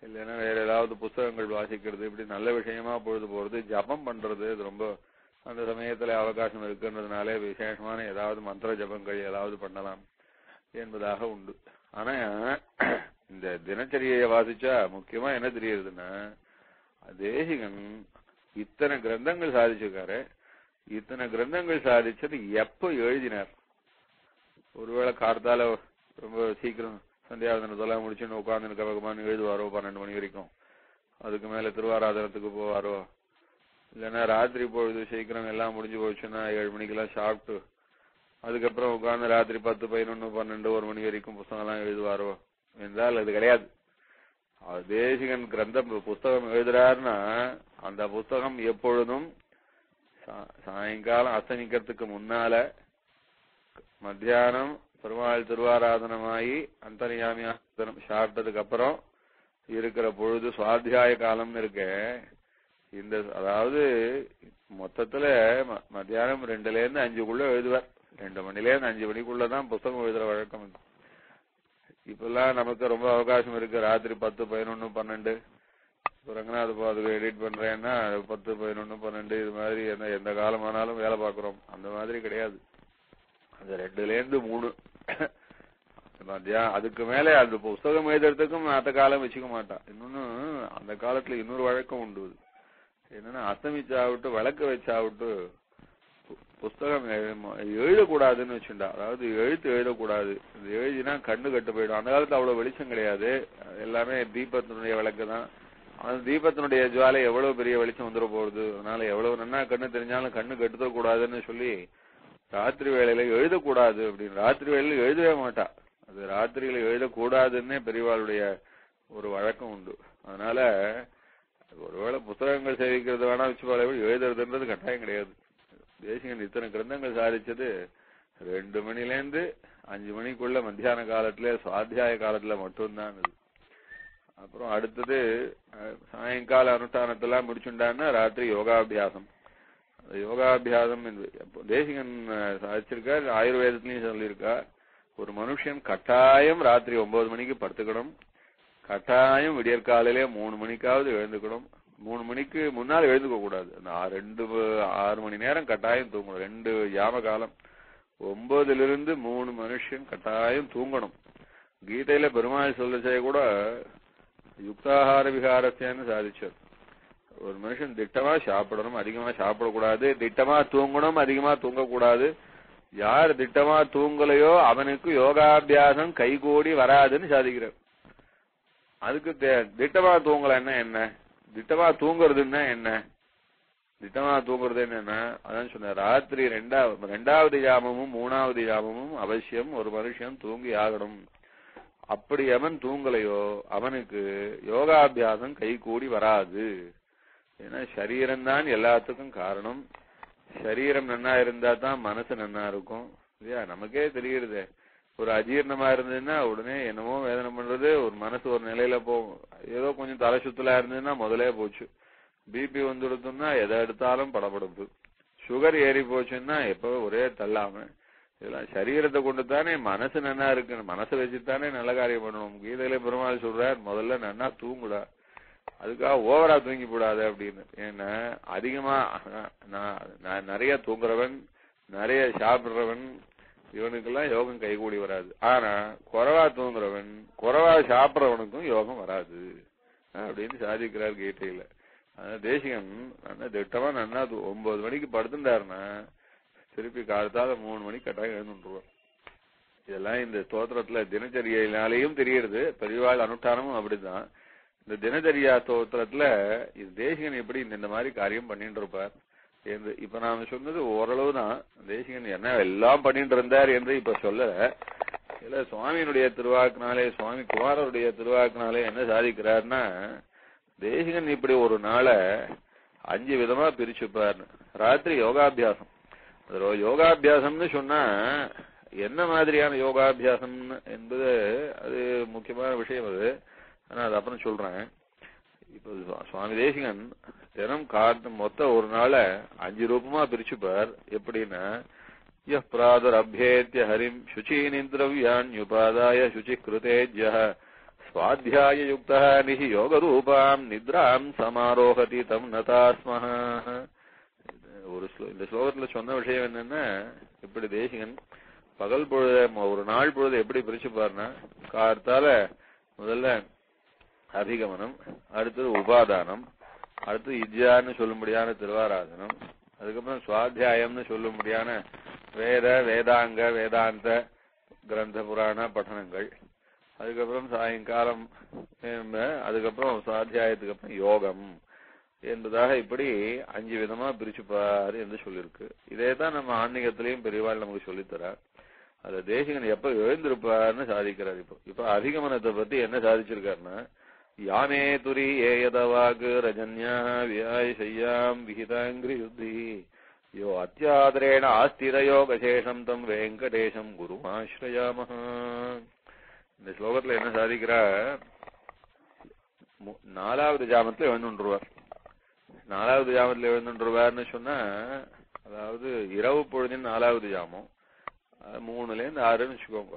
இல்லைன்னா வேற ஏதாவது புஸ்தகங்கள் வாசிக்கிறது, இப்படி நல்ல விஷயமா பொழுது போறது, ஜபம் பண்றது. இது ரொம்ப அந்த சமயத்துல அவகாசம் இருக்குன்றதுனாலே விசேஷமான ஏதாவது மந்திர ஜபங்கள் ஏதாவது பண்ணலாம் என்பதாக உண்டு. ஆனா இந்த தினச்சரியை வாசிச்சா முக்கியமா என்ன தெரியுதுன்னா, தேசிகன் இத்தனை கிரந்தங்கள் சாதிச்சிருக்காரு. இத்தனை கிரந்தங்கள் சாதிச்சது எப்ப எழுதினார்? ஒருவேளை கார்த்தால ரொம்ப சீக்கிரம் சந்தியாவதனத்தெல்லாம் முடிச்சுன்னு உட்கார்ந்து கவகமானு எழுதுவாரோ 12 மணி வரைக்கும், அதுக்கு மேல திருவாராதனத்துக்கு போவாரோ, இல்லைன்னா ராத்திரி பொழுது சீக்கிரம் எல்லாம் முடிஞ்சு போச்சுன்னா 7 மணிக்கெல்லாம் சாப்பிட்டு அதுக்கப்புறம் உட்கார்ந்து ராத்திரி 10, 11, 12, 1 மணி வரைக்கும் புஸ்தகம் எல்லாம் எழுதுவாரோ என்றால் அது கிடையாது. தேசிகன் கிரந்தம் புஸ்தகம் எழுதுறாருன்னா அந்த புஸ்தகம் எப்பொழுதும் சாயங்காலம் அஸ்தமிக்கிறதுக்கு முன்னால மத்தியானம் பெருமாள் திருவாராதனமாயி அந்தர்யாமி ஆராதனம் சாப்பிட்டதுக்கு அப்புறம் இருக்கிற பொழுது சுவாத்தியாய காலம்னு இருக்க. இந்த அதாவது மொத்தத்துல மத்தியானம் 2ல இருந்து 5க்குள்ள எழுதுவார். 2 மணில இருந்து 5 மணிக்குள்ளதான் புத்தகம் எழுதுற வழக்கம். இப்பெல்லாம் நமக்கு ரொம்ப அவகாசம் இருக்கு. ராத்திரி 10, 11, 12 ரங்கநாத பாதுகை எடிட் பண்றேன்னா 10, 11, 12 இது மாதிரி எந்த காலமானாலும் வேலை பார்க்கிறோம். அந்த மாதிரி கிடையாது. அந்த 2லேருந்து 3 மத்தியானம். அதுக்கு மேல அந்த புஸ்தகம் எழுதுறதுக்கும் அந்த காலம் வச்சுக்க மாட்டான். இன்னொன்னு அந்த காலத்துல இன்னொரு வழக்கம் உண்டு. என்னன்னா அஸ்தமிச்சாவிட்டு விளக்க வச்சாவிட்டு புஸ்தகம் எழுதக்கூடாதுன்னு வச்சுட்டா. அதாவது எழுத்து எழுதக்கூடாது. இது எழுதினா கண்ணு கட்டு போயிடும். அந்த காலத்துல அவ்வளவு வெளிச்சம் கிடையாது. எல்லாமே தீபத்தினுடைய விளக்கு தான். அந்த தீபத்தினுடைய ஜுவாலை எவ்வளவு பெரிய வெளிச்சம் வந்துட போகுது. அதனால எவ்வளவு நன்னா கண்ணு தெரிஞ்சாலும் கண்ணு கட்டுத்தக்கூடாதுன்னு சொல்லி ராத்திரி வேளையில எழுதக்கூடாது அப்படின்னு. ராத்திரி வேளையில எழுதவே மாட்டா. அது ராத்திரியில எழுதக்கூடாதுன்னே பெரியவாளுடைய ஒரு வழக்கம் உண்டு. அதனால ஒருவேளை புத்தகங்கள் சேவிக்கிறது வேணா வச்சுப்பாளே, எழுதுறதுன்றது கட்டாயம் கிடையாது. தேசிகன் இத்தனை கிரந்தங்கள் சாதிச்சது 2 மணிலேருந்து 5 மணிக்குள்ள மத்தியான காலத்துல சுவாத்தியாய காலத்துல மட்டும்தான். அப்புறம் அடுத்தது சாயங்கால அனுஷ்டானத்தெல்லாம் முடிச்சுட்டான்னா ராத்திரி யோகாபியாசம். யோகாபியாசம் தேசிகன் சாதிச்சிருக்கார். ஆயுர்வேதத்திலையும் சொல்லியிருக்கா, ஒரு மனுஷன் கட்டாயம் ராத்திரி 9 மணிக்கு படுத்துக்கணும். கட்டாயம் விடியற்காலையிலே 3 மணிக்காவது எழுந்துக்கணும். 3 மணிக்கு முன்னால் எழுந்துக்க கூடாது. 6 மணி நேரம் கட்டாயம் தூங்கணும். 2 யாம காலம் 9லிருந்து 3 மனுஷன் கட்டாயம் தூங்கணும். கீதையில பெருமாள் சொல்லிச்சே கூட யுக்தாகார விகாரத்தியான்னு சாதிச்சார். ஒரு மனுஷன் திட்டமா சாப்பிடணும், அதிகமா சாப்பிடக்கூடாது. திட்டமா தூங்கணும், அதிகமா தூங்கக்கூடாது. யார் திட்டமா தூங்கலையோ அவனுக்கு யோகாபியாசம் கைகூடி வராதுன்னு சாதிக்கிறார். அதுக்கு திட்டமா தூங்கலன்னா என்ன, திட்டமா தூங்குறதுன்னா என்ன, திட்டமா தூங்குறது என்னன்னா அதான் சொன்ன ராத்திரி 2வது யாமமும் 3வது யாமமும் அவசியம் ஒரு மனுஷன் தூங்கி ஆகணும். அப்படி அவன் தூங்கலையோ அவனுக்கு யோகாபியாசம் கைகூடி வராது. ஏன்னா சரீரம்தான் எல்லாத்துக்கும் காரணம். சரீரம் நன்னா இருந்தா தான் மனசு நன்னா இருக்கும் இல்லையா? நமக்கே தெரியுறதே, ஒரு அஜீர்ணமா இருந்ததுன்னா உடனே என்னமோ வேதனை பண்றது, ஒரு மனசு ஒரு நிலையில போகும். ஏதோ கொஞ்சம் தலை சுத்தலா இருந்ததுன்னா முதலே போச்சு. பிபி வந்துடுதுன்னா எதை எடுத்தாலும் படபடப்பு. சுகர் ஏறி போச்சுன்னா எப்ப ஒரே தள்ளாம. இதெல்லாம் சரீரத்தை கொண்டு தானே மனசு நன்னா இருக்கு. மனசை வச்சுத்தானே நல்ல காரியம் பண்ணணும். கீதையில பெருமாள் சொல்றார், முதல்ல நன்னா தூங்குடா, அதுக்காக ஓவரா தூங்கி போடாத அப்படின்னு. ஏன்னா அதிகமா நான் நிறைய தூங்குறவன், நிறைய சாப்பிடுறவன், இவனுக்கெல்லாம் யோகம் கைகூடி வராது. ஆனா குறைவா தூங்குறவன், குறைவா சாப்பிடுறவனுக்கும் யோகம் வராது அப்படின்னு சாதிக்கிறார் கீதையில. அதனால தேசிகன் திட்டமா நன்னா 9 மணிக்கு படுத்துட்டாருன்னா திருப்பி காலத்தால 3 மணிக்கு கட்டாயம் எழுந்துருவான். இதெல்லாம் இந்த ஸ்தோத்திரத்துல தினச்சரியினாலேயும் தெரியுது. பெரியவாள் அனுஷ்டானமும் அப்படிதான். இந்த தினச்சரியா ஸ்தோத்திரத்துல இது தேசிகன் எப்படி இந்த மாதிரி காரியம் பண்ணிட்டு இருப்பார். இப்ப நாம சொன்னது ஓரளவுதான். தேசிகன் என்ன எல்லாம் பண்ணிட்டு இருந்தார் என்று இப்ப சொல்ல இல்ல. சுவாமியினுடைய திருவாக்குனாலே, சுவாமி குமாரருடைய திருவாக்குனாலே என்ன சாதிக்கிறார்னா, தேசிகன் இப்படி ஒரு நாளை 5 விதமா பிரிச்சுப்பார். ராத்திரி யோகாபியாசம். யோகாபியாசம்னு சொன்னா என்ன மாதிரியான யோகாபியாசம் என்பது அது முக்கியமான விஷயம். அது ஆனா அது அப்புறம் சொல்றேன். இப்ப சுவாமி தேசிகன் தினம் மொத்த ஒரு நாளை 5 ரூபமா பிரிச்சுப்பார். எப்படின்னா, பிராதுரப்யேத்ய ஹரிம் சுச்சீனிந்திரவ்யான்யுபாதாய சுச்சி கிருதேஜ்ய ஸ்வாத்தியாய யுக்தா நிஹி யோக ரூபாம் நித்ராம் சமாரோகதி தம் நதாஸ்மஹ. இந்த ஸ்லோகத்துல சொன்ன விஷயம் என்னன்னா, இப்படி தேசிகன் பகல் பொழுது ஒரு நாள் பொழுது எப்படி பிரிச்சுப்பாருன்னா, கார்த்தால முதல்ல அபிகமனம், அடுத்தது உபாதானம், அடுத்தது இஜ்யான்னு சொல்லும்படியான திருவாராதனம், அதுக்கப்புறம் சுவாத்தியாயம்னு சொல்லும்படியான வேதாங்க வேதாந்த கிரந்த புராண பட்டனங்கள், அதுக்கப்புறம் சாயங்காலம், அதுக்கப்புறம் சுவாத்தியாயத்துக்கு அப்புறம் யோகம் என்பதாக இப்படி 5 விதமா பிரிச்சுப்பாரு என்று சொல்லியிருக்கு. இதே தான் நம்ம ஆன்மீகத்திலையும் பெரியவாள் நமக்கு சொல்லித்தரார். அதுல தேசிகன் எப்ப எழுந்திருப்பார்னு சாதிக்கிறார். இப்ப அதிகமனத்தை பத்தி என்ன சாதிச்சிருக்காருன்னா, யானே துரி ஏயதவாகு ரஜன்யா வியாய் செய்யாம் விஹிதாங்கிரி யுத்தி யோ அத்தியாதரேண ஆஸ்திரயோகசேஷம் தம் வெங்கடேசம் குருமாஸ்ரயாமஹ. இந்த ஸ்லோகத்துல என்ன சாதிக்கிறார், 4வது ஜாமத்துல எழுந்துருவார். 4வது ஜாமத்துல எழுந்துருவார்னு சொன்னா, அதாவது இரவு பொழுதின் 4வது ஜாமம் 3லேருந்து 6ன்னு வச்சுக்கோங்க.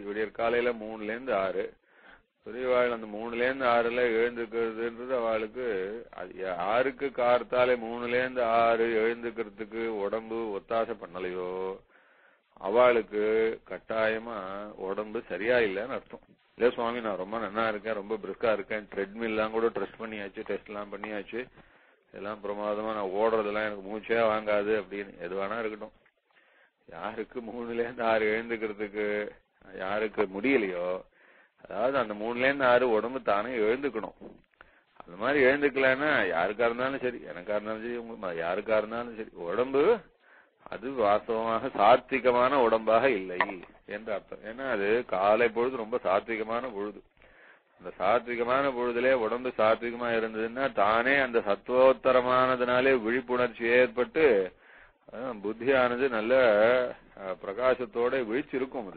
விடியற் காலையில 3-6 பெரியவாள் அந்த 3-6 எழுந்துக்கிறதுன்றது அவளுக்கு யாருக்கு கார்த்தாலே 3-6 எழுந்துக்கிறதுக்கு உடம்பு ஒத்தாசை பண்ணலையோ அவளுக்கு கட்டாயமா உடம்பு சரியா இல்லைன்னு அர்த்தம். இல்ல சுவாமி நான் ரொம்ப நன்னா இருக்கேன், ரொம்ப பிரிஸ்கா இருக்கேன், ட்ரெட்மில் எல்லாம் கூட டெஸ்ட் பண்ணியாச்சு, டெஸ்ட் எல்லாம் பண்ணியாச்சு, எல்லாம் பிரமாதமா, நான் ஓடுறதெல்லாம் எனக்கு மூச்சே வாங்காது அப்படின்னு எது வேணா இருக்கட்டும். யாருக்கு 3-6 எழுந்துக்கிறதுக்கு யாருக்கு முடியலையோ, அதாவது அந்த 3-6 உடம்பு தானே எழுந்துக்கணும். அந்த மாதிரி எழுந்துக்கலன்னா யாருக்கா இருந்தாலும் சரி, எனக்கா இருந்தாலும் சரி, யாருக்கா இருந்தாலும் சரி, உடம்பு அது வாஸ்தவமாக சாத்விகமான உடம்பாக இல்லை என்று அர்த்தம். ஏன்னா அது காலை பொழுது ரொம்ப சாத்விகமான பொழுது. அந்த சாத்விகமான பொழுதுலே உடம்பு சாத்விகமா இருந்ததுன்னா தானே அந்த சத்துவோத்தரமானதுனாலே விழிப்புணர்ச்சி ஏற்பட்டு புத்தியானது நல்ல பிரகாசத்தோட விழிச்சிருக்கும்.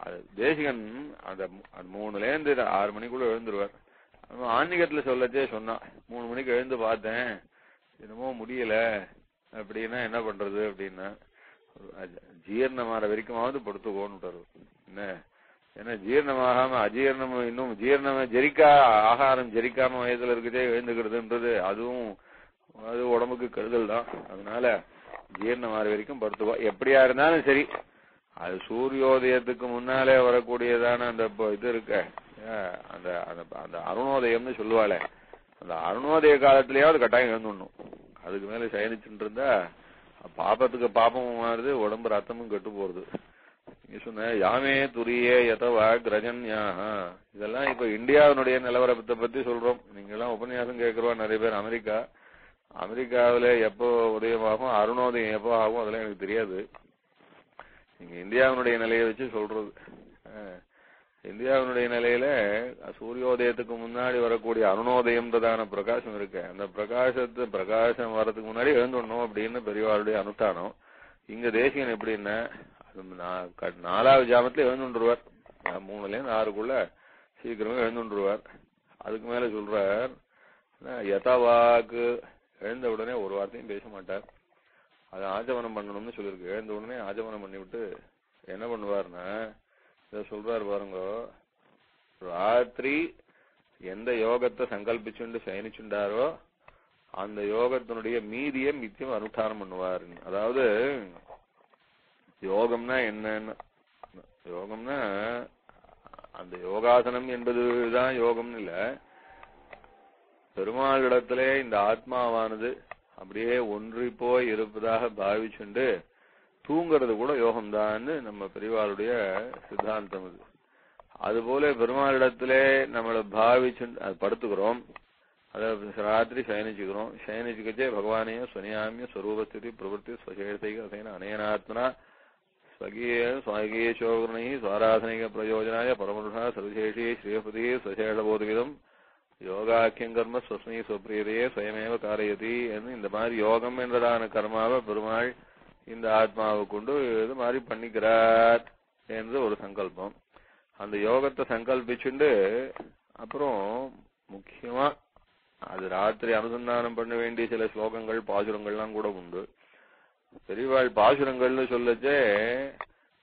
அது தேசிகன் அந்த 3-6 மணிக்குள்ள எழுந்துருவார். ஆன்மீகத்துல சொல்லச்சே சொன்னா 3 மணிக்கு எழுந்து பார்த்தேன், என்னமோ முடியல அப்படின்னா என்ன பண்றது அப்படின்னா, ஜீரணமாற வரைக்குமாவது படுத்துக்கோன்னு என்ன. ஏன்னா ஜீரணமாகாம அஜீரணம் இன்னும் ஜீரணம் ஆகாரம் ஜெரிக்காம வயதுல இருக்குதே எழுந்துக்கிறதுன்றது அதுவும் அது உடம்புக்கு கெடுதல் தான். அதனால ஜீரணமாற வரைக்கும் படுத்துக்கோ. எப்படியா இருந்தாலும் சரி, அது சூரியோதயத்துக்கு முன்னாலே வரக்கூடியதான அந்த இது இருக்க அந்த அந்த அருணோதயம்னு சொல்லுவாளே, அந்த அருணோதய காலத்திலேயாவது கட்டாயம் எழுந்துடணும். அதுக்கு மேல சயனிச்சுட்டு இருந்தா பாப்பத்துக்கு பாப்பமும் மாறுது, உடம்பு ரத்தமும் கெட்டு போறது. நீ சொன்ன யாமே துரியே யதவா கிரஜன்யாக, இதெல்லாம் இப்ப இந்தியாவினுடைய நிலவரத்தை பத்தி சொல்றோம். நீங்க எல்லாம் உபன்யாசம் கேட்கிறவா நிறைய பேர் அமெரிக்காவில எப்போ உதயமாகும், அருணோதயம் எப்போ ஆகும் அதெல்லாம் எனக்கு தெரியாது. நீங்க இந்தியாவினுடைய நிலையை வச்சு சொல்றது. இந்தியாவினுடைய நிலையில சூரியோதயத்துக்கு முன்னாடி வரக்கூடிய அருணோதயம்ன்றதான பிரகாசம் இருக்கு. அந்த பிரகாசம் வர்றதுக்கு முன்னாடி எழுந்துடணும் அப்படின்னு பெரியவாளுடைய அனுஷ்டானம். இங்க தேசிகன் எப்படின்னா 4வது ஜாமத்துல எழுந்துருவார். 3-6க்குள்ள சீக்கிரமே எழுந்துருவார். அதுக்கு மேல சொல்றார் யதாவாக்கு, எழுந்த உடனே ஒரு வார்த்தையும் பேச மாட்டார். அதை ஆஜமனம் பண்ணணும்னு சொல்லிருக்கு. எழுந்த உடனே ஆஜமனம் பண்ணி விட்டு என்ன பண்ணுவார்னா இத சொல்றாரு பாருங்க, ராத்திரி எந்த யோகத்தை சங்கல்பிச்சுண்டு சயனிச்சுண்டாரோ அந்த யோகத்தினுடைய மீதியை நித்தியம் அனுஷ்டானம் பண்ணுவார். அதாவது யோகம்னா என்னன்னு, யோகம்னா அந்த யோகாசனம் என்பதுதான் யோகம்னு இல்ல, பெருமாளிடத்திலே இந்த ஆத்மாவானது அப்படியே ஒன்றி போய் இருப்பதாக பாவிச்சுண்டு தூங்கிறது கூட யோகம்தான் நம்ம பெரியவாளுடைய சித்தாந்தம். இது அதுபோல பெருமாளிடத்திலே நம்மளை பாவிச்சு படுத்துக்கிறோம், அதை ராத்திரி சயனிச்சுக்கிறோம். சயனிச்சுக்கச்சே பகவானையும் ஸ்வனியாமிய ஸ்வரூபஸ்திதி பிரவருத்தி ஸ்வசேஷைக அசைன அனேனாத்மனா ஸ்வகீய சோகரணை சுவாராதனிக பிரயோஜனாய பரமருஷா சர்வசேஷி ஸ்ரீபதி ஸ்வசேஷபோதவிதம் யோகாக்கியம் கர்ம ஸ்வஸ்மி சுப்ரியதையே சுயமேவ காரயதி என்று இந்த மாதிரி யோகம் என்றதான கர்மாவை பெருமாள் இந்த ஆத்மாவை கொண்டு இது மாதிரி பண்ணிக்கிறார் என்று ஒரு சங்கல்பம். அந்த யோகத்தை சங்கல்பிச்சுண்டு அப்புறம் முக்கியமா அது ராத்திரி அனுசந்தானம் பண்ண வேண்டிய சில ஸ்லோகங்கள் பாசுரங்கள்லாம் கூட உண்டு. பெரியவாள் பாசுரங்கள்னு சொல்லச்சே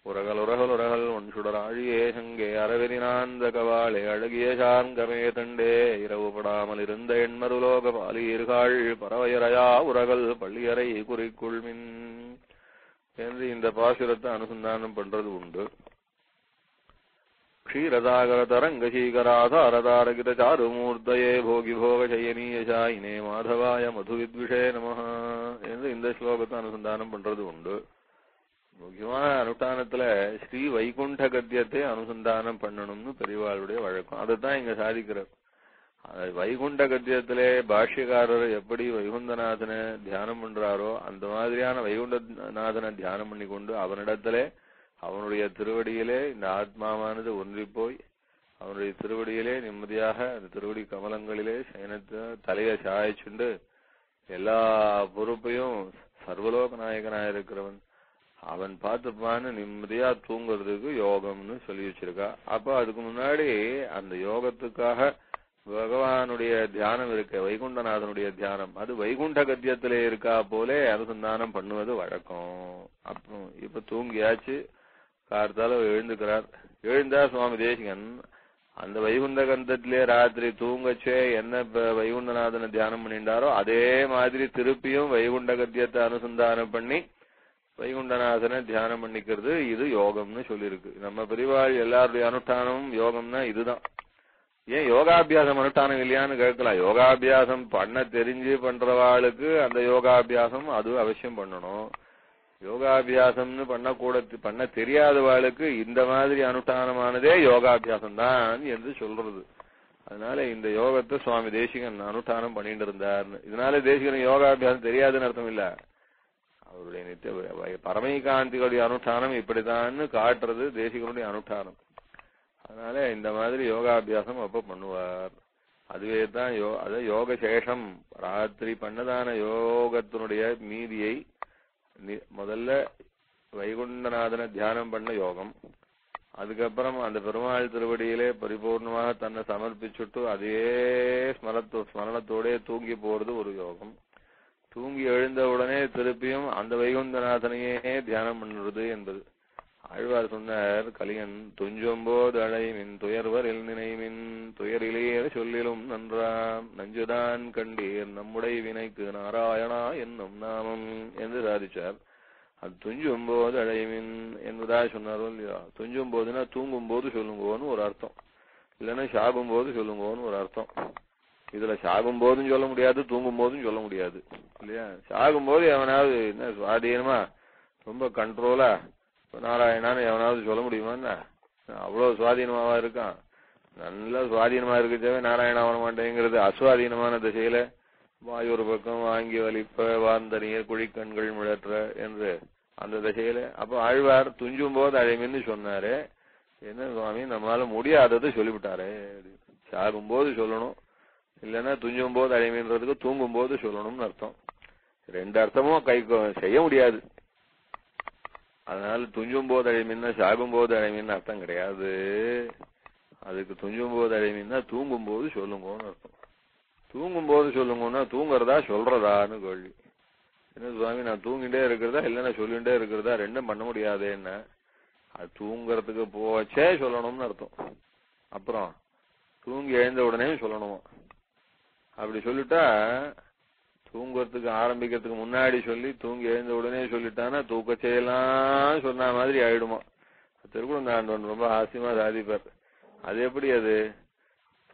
உரகல் உரகல் உரகல் ஒன்சுடர் ஆழியே சங்கே அறவெறினாந்த கவாளே அழகிய சார்கமே தண்டே இரவுபடாமல் இருந்த எண்மருலோக பாலியர்கள் பறவையறையா உரகல் பள்ளியறை குறிக்குள்மின் என்று இந்த பாசுரத்தை அனுசந்தானம் பண்றது உண்டு. க்ஷீரசாகர தரங்கசீகராதாரதாரகித சாருமூர்த்தயே போகி போக சயனீயசாயினே மாதவாய மதுவித்விஷே நமஹ என்று இந்த ஸ்லோகத்தை அனுசந்தானம் பண்றது உண்டு. முக்கியமான அனுஷ்டானத்துல ஸ்ரீ வைகுண்ட கத்தியத்தை அனுசந்தானம் பண்ணணும்னு பெரியவாளுடைய வழக்கம். அதைத்தான் இங்க சாதிக்கிறார். வைகுண்ட கத்தியத்திலே பாஷ்யக்காரர் எப்படி வைகுண்டநாதனை தியானம் பண்றாரோ அந்த மாதிரியான வைகுண்டநாதனை தியானம் பண்ணி கொண்டு அவனிடத்திலே அவனுடைய திருவடியிலே இந்த ஆத்மாவானது ஒன்றி போய் அவனுடைய திருவடியிலே நிம்மதியாக அந்த திருவடி கமலங்களிலே சயனத்தை தலையை சாய்ச்சுண்டு எல்லா பொறுப்பையும் சர்வலோக நாயகனாயிருக்கிறவன் அவன் பார்த்துப்பான்னு நிம்மதியா தூங்குறதுக்கு யோகம்னு சொல்லி வச்சிருக்கா. அப்ப அதுக்கு முன்னாடி அந்த யோகத்துக்காக பகவானுடைய தியானம் இருக்க, வைகுண்டநாதனுடைய தியானம், அது வைகுண்ட கத்தியத்திலே இருக்கா போலே அனுசந்தானம் பண்ணுவது வழக்கம். அப்புறம் இப்ப தூங்கியாச்சு, கார்த்தால எழுந்துக்கிறார். எழுந்தா சுவாமி தேசிகன் அந்த வைகுண்ட கந்தத்திலே ராத்திரி தூங்கச்சே என்ன வைகுண்டநாதனை தியானம் பண்ணிட்டாரோ அதே மாதிரி திருப்பியும் வைகுண்ட கத்தியத்தை அனுசந்தானம் பண்ணி வைகுண்டநாதனை தியானம் பண்ணிக்கிறது. இது யோகம்னு சொல்லியிருக்கு. நம்ம பெரியவாள் எல்லாருடைய அனுஷ்டானமும் யோகம்னா இதுதான். ஏன் யோகாபியாசம் அனுஷ்டானம் இல்லையான்னு கேட்கலாம். யோகாபியாசம் பண்ண தெரிஞ்சு பண்றவாளுக்கு அந்த யோகாபியாசம் அது அவசியம் பண்ணணும். யோகாபியாசம்னு பண்ண தெரியாதவாளுக்கு இந்த மாதிரி அனுஷ்டானமானதே யோகாபியாசம் தான் என்று சொல்றது. அதனால இந்த யோகத்தை சுவாமி தேசிகன் அனுஷ்டானம் பண்ணிட்டு இருந்தார்னு. இதனால தேசிகன் யோகாபியாசம் தெரியாதுன்னு அர்த்தம் இல்ல. அவருடைய நித்திய பரமைகாந்திகளுடைய அனுஷ்டானம் இப்படித்தான்னு காட்டுறது தேசிகனுடைய அனுஷ்டானம். அதனால இந்த மாதிரி யோகாபியாசம் அப்ப பண்ணுவார். அதுவே தான் யோக சேஷம். ராத்திரி பண்ணதான யோகத்தினுடைய மீதியை முதல்ல வைகுண்டநாதனை தியானம் பண்ண யோகம், அதுக்கப்புறம் அந்த பெருமாள் திருவடியிலே பரிபூர்ணமாக தன்னை சமர்ப்பிச்சுட்டு அதே ஸ்மரணத்தோடே தூங்கி போறது ஒரு யோகம். தூங்கி எழுந்த உடனே திருப்பியும் அந்த வைகுண்டநாதனையே தியானம் பண்ணுறது என்பது. ஆழ்வார் சொன்னார், கலியன் துஞ்சம்போது அழைமின் துயர்வர் நினைமின் துயரிலேயே சொல்லிலும் நன்றாம் நஞ்சுதான் கண்டீர் நம்முடைய வினைக்கு நாராயணா என்னும் நாமம் என்று சாதிச்சார். அது துஞ்சும் போது அழைமின் என்பதா சொன்னாரோ இல்லையா? துஞ்சும் போதுன்னா தூங்கும் போது சொல்லுங்கோன்னு ஒரு அர்த்தம், இல்லைன்னா சாகும் போது சொல்லுங்கோன்னு ஒரு அர்த்தம். இதுல சாகும் போதும் சொல்ல முடியாது, தூங்கும் போதும் சொல்ல முடியாது இல்லையா? சாகும் போது எவனாவது என்ன சுவாதீனமா ரொம்ப கண்ட்ரோலா நாராயணான்னு எவனாவது சொல்ல முடியுமா? அவ்வளவு சுவாதீனமாவா இருக்கான்? நல்ல சுவாதீனமா இருக்கவே நாராயணா வர மாட்டேங்கிறது. அசுவாதீனமான திசையில வாய் ஒரு பக்கம் வாங்கி வலிப்ப வார்ந்தனியர் குழிக்கண்கள் மிழற்ற என்று அந்த திசையில. அப்ப ஆழ்வார் துஞ்சும் போது அழைமின்னு சொன்னாரு. என்ன சுவாமி நம்மளால முடியாதது சொல்லிவிட்டாரே. சாகும் போது சொல்லணும், இல்லைன்னா துஞ்சும் போது அழைமின்றதுக்கு தூங்கும் போது சொல்லணும்னு அர்த்தம். ரெண்டு அர்த்தமும் செய்ய முடியாது. அதனால துஞ்சும் போது அழைமின்னா சாகும் போது அழைமின்னு அர்த்தம் கிடையாது. அதுக்கு துஞ்சும் போது அழைமின்னா தூங்கும் போது சொல்லுங்கன்னு அர்த்தம். தூங்கும் போது சொல்லுங்கன்னா தூங்குறதா சொல்றதான்னு கேள்வி. என்ன சுவாமி நான் தூங்கிட்டே இருக்கிறதா இல்லைன்னா சொல்லிட்டே இருக்கிறதா? ரெண்டும் பண்ண முடியாது. என்ன அது தூங்குறதுக்கு போச்சே சொல்லணும்னு அர்த்தம். அப்புறம் தூங்கி எழுந்த உடனே சொல்லணுமா? அப்படி சொல்லிட்டா தூங்குறதுக்கு ஆரம்பிக்கிறதுக்கு முன்னாடி சொல்லி தூங்கி எழுந்த உடனே சொல்லிட்டானா தூக்கச்செயலாம் சொன்ன மாதிரி ஆயிடுமா? திருக்குறள் ரொம்ப ஆசையமா சாதிப்பார். அது எப்படி? அது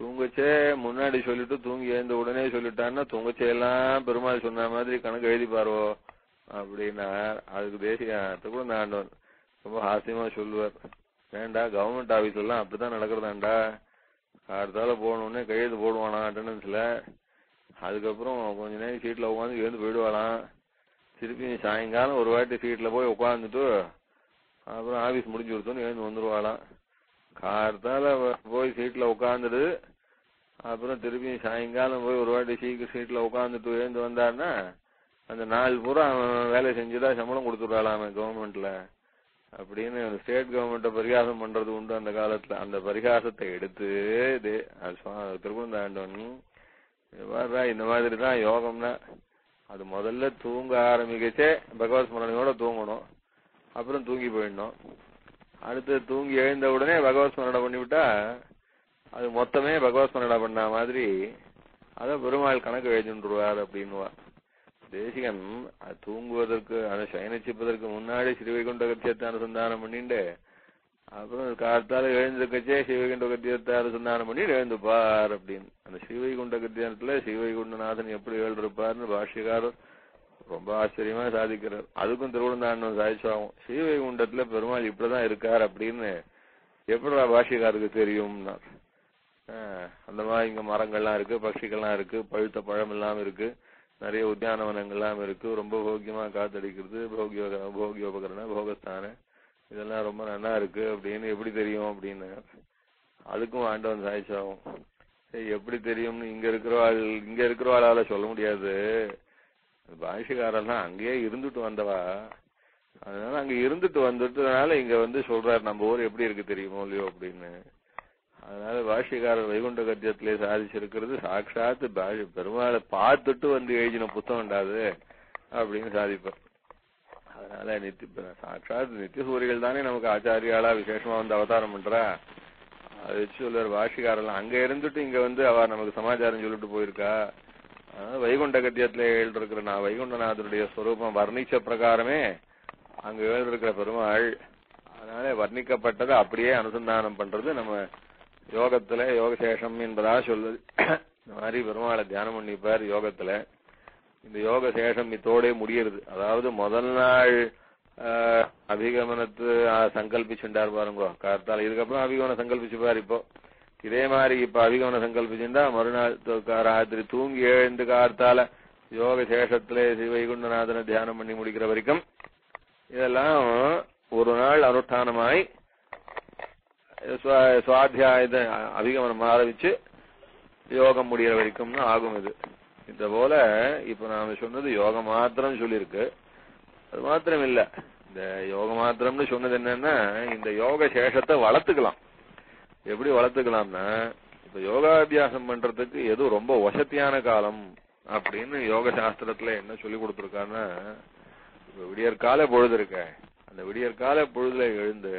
தூங்கச்சே முன்னாடி சொல்லிட்டு தூங்கி எழுந்த உடனே சொல்லிட்டான்னா தூங்கச்செயலாம் பெருமாள் சொன்ன மாதிரி கணக்கு எழுதிப்பாரோ அப்படின்னா அதுக்கு தேசிய திருக்குறள் ரொம்ப ஆசையமா சொல்லுவார். வேண்டா, கவர்மெண்ட் ஆபீஸ்ல எல்லாம் அப்படித்தான் நடக்கிறதாண்டா. அடுத்தால போகணுன்னே கையெழுத்து போடுவானா அட்டண்டன்ஸ்ல. அதுக்கப்புறம் கொஞ்ச நேரம் சீட்ல உட்காந்து எழுந்து போயிடுவாளாம். திருப்பி சாயங்காலம் ஒரு வாட்டி சீட்ல போய் உட்காந்துட்டு அப்புறம் ஆபீஸ் முடிஞ்சு கொடுத்தோன்னு எழுந்து வந்துருவாளாம். கார்த்தால போய் சீட்ல உட்காந்துட்டு அப்புறம் திருப்பி சாயங்காலம் போய் ஒரு வாட்டி சீட்ல உட்காந்துட்டு எழுந்து வந்தாருன்னா அந்த நாள் பூரா அவன் வேலை செஞ்சுதான் சம்பளம் கொடுத்துடுறாளாம் கவர்மெண்ட்ல அப்படின்னு. ஸ்டேட் கவர்மெண்ட்டை பரிகாசம் பண்றது உண்டு அந்த காலத்துல. அந்த பரிகாசத்தை எடுத்து திருக்குறந்தாண்டவன் இந்த மாதிரிதான் யோகம்னா அது முதல்ல தூங்க ஆரம்பிக்கச்சே பகவத் ஸ்மரணையோட தூங்கணும், அப்புறம் தூங்கி போயிடணும். அடுத்து தூங்கி எழுந்த உடனே பகவத் ஸ்மரணை பண்ணிவிட்டா அது மொத்தமே பகவத் ஸ்மரணை பண்ண மாதிரி அதை பெருமாள் கணக்கு எழுதிட்டுருவார் அப்படின்னுவா தேசிகன். அது தூங்குவதற்கு அதை சயனிச்சுப்பதற்கு முன்னாடி ஸ்ரீவைகுண்ட கத்தியத்தை அனுசந்தானம் பண்ணிட்டு அப்புறம் காத்தால எழுந்திருக்கச்சே ஸ்ரீவைகுண்ட கத்தியத்தை அனுசந்தானம் பண்ணி எழுந்துப்பார் அப்படின்னு. அந்த ஸ்ரீவைகுண்ட கத்தியத்துல ஸ்ரீவைகுண்டநாதன் எப்படி எழுந்திருப்பார்னு பாஷ்யக்காரர் ரொம்ப ஆச்சரியமா சாதிக்கிறார். அதுக்கும் திருவிழந்தாண்டம் சாதிச்சாகும். ஸ்ரீவைகுண்டத்துல பெருமாள் இப்படிதான் இருக்கார் அப்படின்னு எப்படா பாஷ்யக்காருக்கு தெரியும்னா அந்த மாதிரி இங்க மரங்கள்லாம் இருக்கு, பட்சிகள்லாம் இருக்கு, பழுத்த பழம் எல்லாம் இருக்கு, நிறைய உத்தியானவனங்கள்லாம் இருக்கு, ரொம்ப போக்கியமா காத்தடிக்கிறது, போகியோபகரண போகஸ்தான இதெல்லாம் ரொம்ப நல்லா இருக்கு அப்படின்னு எப்படி தெரியும் அப்படின்னு அதுக்கும் ஆண்டவன் சாதிச்சாகும். எப்படி தெரியும்னு இங்க இருக்கிறவாளால சொல்ல முடியாது. பாஷிகாரெல்லாம் அங்கேயே இருந்துட்டு வந்தவா, அதனால அங்க இருந்துட்டு வந்துட்டதுனால இங்க வந்து சொல்றாரு நம்ம ஊர் எப்படி இருக்கு தெரியுமோ இல்லையோ அப்படின்னு. அதனால பாஷ்யக்காரர் வைகுண்ட கத்தியத்திலே சாதிச்சிருக்கிறது சாட்சாத்து பெருமாளை பார்த்துட்டு வந்து எழுதின புத்தகம் உண்டாது அப்படின்னு சாதிப்பார். அதனால சாட்சாத் நித்திய சூரிகள் தானே நமக்கு ஆச்சாரியாளா விசேஷமா வந்து அவதாரம் பண்றா. அது வச்சு சொல்லுவார் பாஷிகாரெல்லாம், அங்க இருந்துட்டு இங்க வந்து அவ நமக்கு சமாச்சாரம் சொல்லிட்டு போயிருக்கா. வைகுண்ட கத்தியத்துல எழுதிருக்கிற நான் வைகுண்டநாதனுடைய ஸ்வரூபம் வர்ணிச்ச பிரகாரமே அங்க எழுதிருக்கிற பெருமாள். அதனால வர்ணிக்கப்பட்டதை அப்படியே அனுசந்தானம் பண்றது நம்ம யோகத்துல யோகசேஷம் என்பதா சொல்லுது. இந்த மாதிரி பெருமாளை தியானம் பண்ணிப்பார் யோகத்துல. இந்த யோக சேஷம் இத்தோட முடியறது. அதாவது முதல் நாள் அபிகமனத்து சங்கல்பிச்சுட்டார் பாருங்க கார்த்தால. இதுக்கப்புறம் அபிகமனம் சங்கல்பிச்சுப்பார். இப்போ இதே மாதிரி இப்ப அபிகமனம் சங்கல்பிச்சுட்டா மறுநாள் ராத்திரி தூங்கி எழுந்து கார்த்தால யோக சேஷத்திலே ஸ்ரீவைகுண்டநாதனை தியானம் பண்ணி முடிக்கிற வரைக்கும் இதெல்லாம் ஒரு நாள் அனுஷ்டானமாய் சுவாத்தியாயத்தை அபிகமனம் ஆரம்பிச்சு யோகம் முடிகிற வரைக்கும்னு ஆகும். இது இந்த போல இப்ப நாம சொன்னது யோகம் மாத்திரம் சொல்லியிருக்கு. அது மாத்திரம் இல்ல, இந்த யோக மாத்திரம்னு சொன்னது என்னன்னா இந்த யோக சேஷத்தை வளர்த்துக்கலாம். எப்படி வளர்த்துக்கலாம்னா, இப்ப யோகாபியாசம் பண்றதுக்கு எது ரொம்ப வசதியான காலம் அப்படின்னு யோக சாஸ்திரத்துல என்ன சொல்லி கொடுத்துருக்காருன்னா, இப்ப விடியற்கால பொழுது இருக்க, அந்த விடியற்கால பொழுதுல எழுந்து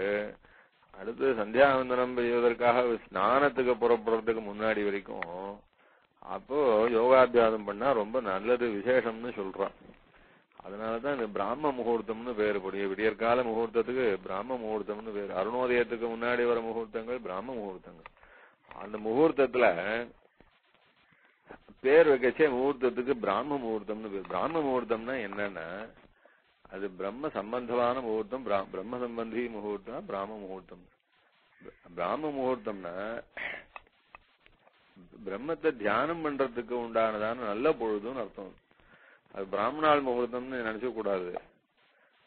அடுத்து சந்தியாவந்தனம் செய்வதற்காக ஸ்நானத்துக்கு புறப்படுறதுக்கு முன்னாடி வரைக்கும் அப்போ யோகாபியாசம் பண்ணா ரொம்ப நல்லது விசேஷம்னு சொல்றான். அதனாலதான் இந்த பிராம முகூர்த்தம்னு பேரு. விடியற்கால முகூர்த்தத்துக்கு பிராம முகூர்த்தம்னு பேரு. அருணோதயத்துக்கு முன்னாடி வர முகூர்த்தங்கள் பிராம முகூர்த்தங்கள். அந்த முகூர்த்தத்துல பேர் வைக்கச்சே முகூர்த்தத்துக்கு பிராம முகூர்த்தம்னு பேர். பிராம முகூர்த்தம்னா என்னன்னா, அது பிரம்ம சம்பந்தமான முகூர்த்தம். பிரம்ம சம்பந்தி முகூர்த்தம் பிராம முகூர்த்தம். பிராம முகூர்த்தம்னா பிரம்மத்தை தியானம் பண்றதுக்கு உண்டானதான நல்ல பொழுதுன்னு அர்த்தம். அது பிராமணாள் முகூர்த்தம்னு நினைச்ச கூடாது.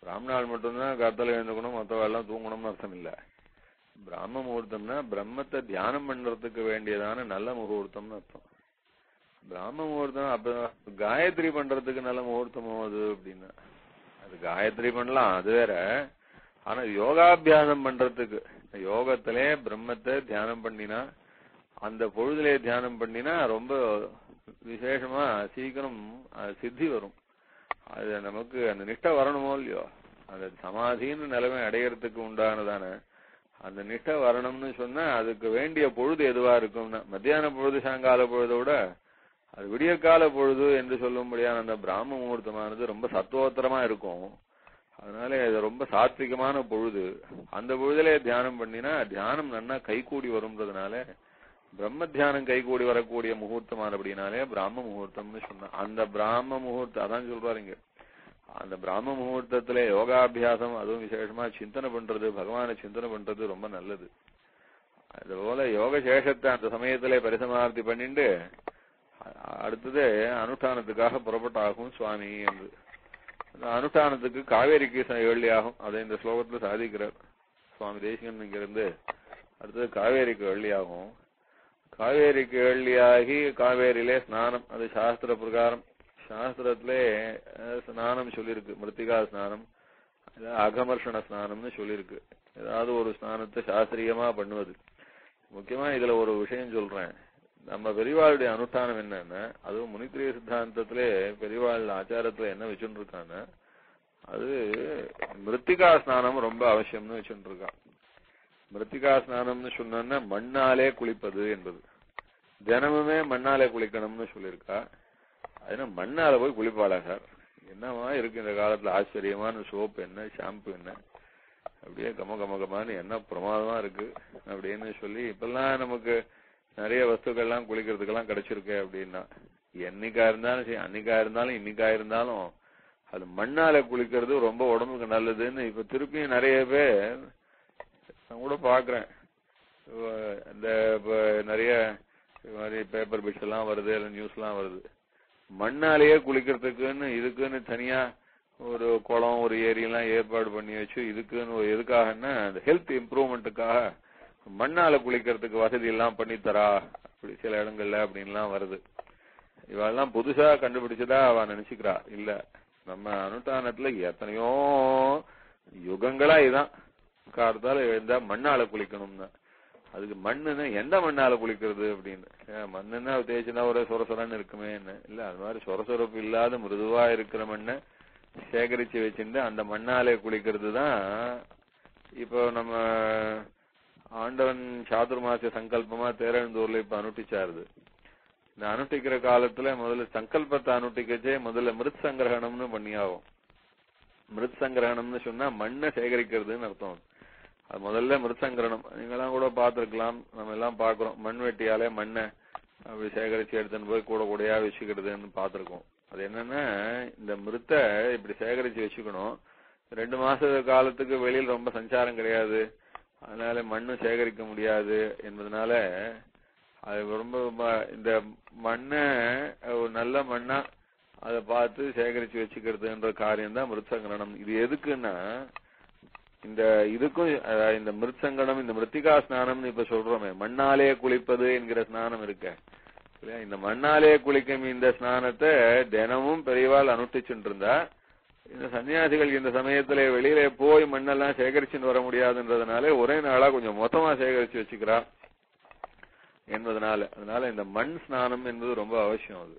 பிராமணாள் மட்டும்தான் காத்தால எழுந்துக்கணும், மற்றவ எல்லாம் தூங்கணும்னு அர்த்தம் இல்ல. பிராம முகூர்த்தம்னா பிரம்மத்தை தியானம் பண்றதுக்கு வேண்டியதான நல்ல முகூர்த்தம்னு அர்த்தம். பிராம முகூர்த்தம் அப்ப காயத்ரி பண்றதுக்கு நல்ல முகூர்த்தமோ அது அப்படின்னா, அது காயத்ரி பண்ணலாம், அது வேற. ஆனா யோகாபியாசம் பண்றதுக்கு யோகத்திலே பிரம்மத்தை தியானம் பண்ணினா, அந்த பொழுதுலே தியானம் பண்ணினா ரொம்ப விசேஷமா சீக்கிரம் சித்தி வரும். அது நமக்கு அந்த நிஷ்டை வரணுமோ இல்லையோ, அந்த சமாதின்னு நிலைமை அடையறதுக்கு உண்டானதான அந்த நிஷ்டை வரணும்னு சொன்னா அதுக்கு வேண்டிய பொழுது எதுவா இருக்கும்னா, மத்தியான பொழுது சாயங்கால பொழுதை விட அது விடியற்கால பொழுது என்று சொல்லும்படியான அந்த பிராம முகூர்த்தமானது ரொம்ப சத்துவோத்தரமா இருக்கும். அதனால இது ரொம்ப சாத்விகமான பொழுது. அந்த பொழுதிலே தியானம் பண்ணினா தியானம் நன்னா கைகூடி வரும்ன்றதுனால பிரம்ம தியானம் கைகூடி வரக்கூடிய முகூர்த்தமானபடினாலே பிராம முகூர்த்தம்னு சொன்ன. அந்த பிராம முகூர்த்தம் அதான் சொல்றாருங்க. அந்த பிராம முகூர்த்தத்திலே யோகாபியாசம் அதுவும் விசேஷமா சிந்தனை பண்றது, பகவானை சிந்தனை பண்றது ரொம்ப நல்லது. அதுபோல யோக சேஷத்தை அந்த சமயத்திலே பரிசமாப்தி பண்ணிட்டு அடுத்தது அனுஷ்டானத்துக்காக புறப்பட்டாகும் சுவாமி என்று. அந்த அனுஷ்டானத்துக்கு காவேரிக்கு வெள்ளியாகும். அதை இந்த ஸ்லோகத்துல சாதிக்கிறார் சுவாமி தேசிகன். இங்கிருந்து அடுத்தது காவேரிக்கு வெள்ளியாகும். காவேரிக்கு வெள்ளியாகி காவேரியிலே ஸ்நானம். அது சாஸ்திர பிரகாரம். சாஸ்திரத்திலே ஸ்நானம் சொல்லியிருக்கு. மிருத்திகா ஸ்நானம், அகமர்ஷண ஸ்நானம்னு சொல்லியிருக்கு. ஏதாவது ஒரு ஸ்நானத்தை சாஸ்திரியமா பண்ணுவது. முக்கியமா இதுல ஒரு விஷயம் சொல்றேன். நம்ம பெரியவாளுடைய அனுஷ்டானம் என்னன்னா, அதுவும் முனித்திரிய சித்தாந்தத்திலே பெரியவாள் ஆச்சாரத்துல என்ன வச்சுட்டு இருக்கான்னா, அது மிருத்திகா ஸ்நானம் ரொம்ப அவசியம்னு வச்சுட்டு இருக்கான். மிருத்திகா ஸ்நானம்னு சொன்னா மண்ணாலே குளிப்பது என்பது. தினமுமே மண்ணாலே குளிக்கணும்னு சொல்லியிருக்கா. அதுனா மண்ணால போய் குளிப்பாளா சார்? என்னவா இருக்கு இந்த காலத்துல ஆச்சரியமான சோப்பு என்ன, ஷாம்பு என்ன, அப்படியே கமகமகமானு என்ன பிரமாதமா இருக்கு அப்படின்னு சொல்லி இப்பெல்லாம் நமக்கு நிறைய வஸ்துக்கள்லாம் குளிக்கிறதுக்கெல்லாம் கிடைச்சிருக்கு. அப்படின்னா என்னைக்கா இருந்தாலும் சரி, அன்னைக்கா இருந்தாலும் இன்னைக்கா இருந்தாலும் அது மண்ணால குளிக்கிறது ரொம்ப உடம்புக்கு நல்லதுன்னு இப்ப திருப்பியும் நிறைய பேர் நான் கூட பாக்குறேன். இந்த நிறைய மாதிரி பேப்பர் பிட்ஸ் எல்லாம் வருது, இல்ல நியூஸ் எல்லாம் வருது. மண்ணாலேயே குளிக்கிறதுக்குன்னு இதுக்குன்னு தனியா ஒரு குளம் ஒரு ஏரியெல்லாம் ஏற்பாடு பண்ணி வச்சு இதுக்குன்னு எதுக்காகன்னா அந்த ஹெல்த் இம்ப்ரூவ்மெண்ட்டுக்காக மண்ணால குளிக்கிறதுக்கு வசதி எல்லாம் பண்ணித்தரா அப்படி சில இடங்கள்ல அப்படின்லாம் வருது. இவெல்லாம் புதுசா கண்டுபிடிச்சதா அவ நினைச்சுக்கிறா. இல்ல, நம்ம அனுஷ்டானத்துல எத்தனையோ யுகங்களா இதான் காலத்தால எழுந்தா மண்ணால குளிக்கணும்னா. அதுக்கு மண்ணுன்னா எந்த மண்ணால குளிக்கிறது அப்படின்னு. மண்ணுன்னா தேய்ச்சுனா ஒரு சொரசொரன்னு இருக்குமே என்ன இல்ல, அது மாதிரி சொரசொரப்பு இல்லாத மிருதுவா இருக்கிற மண்ணை சேகரிச்சு வச்சுட்டு அந்த மண்ணாலே குளிக்கிறது தான். இப்போ நம்ம ஆண்டவன் சாதுர்மாசிய சங்கல்பமா தேரழுந்தூர்ல இப்ப அனுஷ்டிச்சாருது. இந்த அனுஷ்டிக்கிற காலத்துல முதல்ல சங்கல்பத்தை அனுஷ்டிக்கச்சே முதல்ல மிருத் சங்கிரகணம்னு பண்ணியாகும். மிருத் சங்கிரகணம்னு சொன்னா மண்ணை சேகரிக்கிறதுன்னு அர்த்தம். அது முதல்ல மிருத் சங்கிரகணம் நீங்கெல்லாம் கூட பார்த்திருக்கலாம், நம்ம எல்லாம் பாக்குறோம். மண் வெட்டியாலே மண்ணை அப்படி சேகரிச்சு எடுத்துன்னு போய் கூட கூடையா வச்சுக்கிறதுன்னு பார்த்திருக்கோம். அது என்னன்னா இந்த மிருத்தை இப்படி சேகரிச்சு வச்சுக்கணும். 2 மாச காலத்துக்கு வெளியில் ரொம்ப சஞ்சாரம் கிடையாது, அதனால மண்ணு சேகரிக்க முடியாது என்பதனால அது ரொம்ப இந்த மண்ணை ஒரு நல்ல மண்ணா அதை பார்த்து சேகரிச்சு வச்சுக்கிறதுன்ற காரியம் தான் மிருத்சங்கரணம். இது எதுக்குன்னா இந்த இதுக்கும் இந்த மிருத்சங்கடம் இந்த மிருத்திகா ஸ்நானம்னு இப்ப சொல்றோமே, மண்ணாலே குளிப்பது என்கிற ஸ்நானம் இருக்க, இந்த மண்ணாலே குளிக்கும் இந்த ஸ்நானத்தை தினமும் பெரியவாள் அனுஷ்டிச்சுட்டு இருந்தா, இந்த சன்னியாசிகள் இந்த சமயத்துல வெளியில போய் மண்ணெல்லாம் சேகரிச்சுன்னு வர முடியாதுன்றதுனால ஒரே நாளா கொஞ்சம் மொத்தமா சேகரிச்சு வச்சுக்கிறா என்பதனால. அதனால இந்த மண் ஸ்நானம் என்பது ரொம்ப அவசியம்.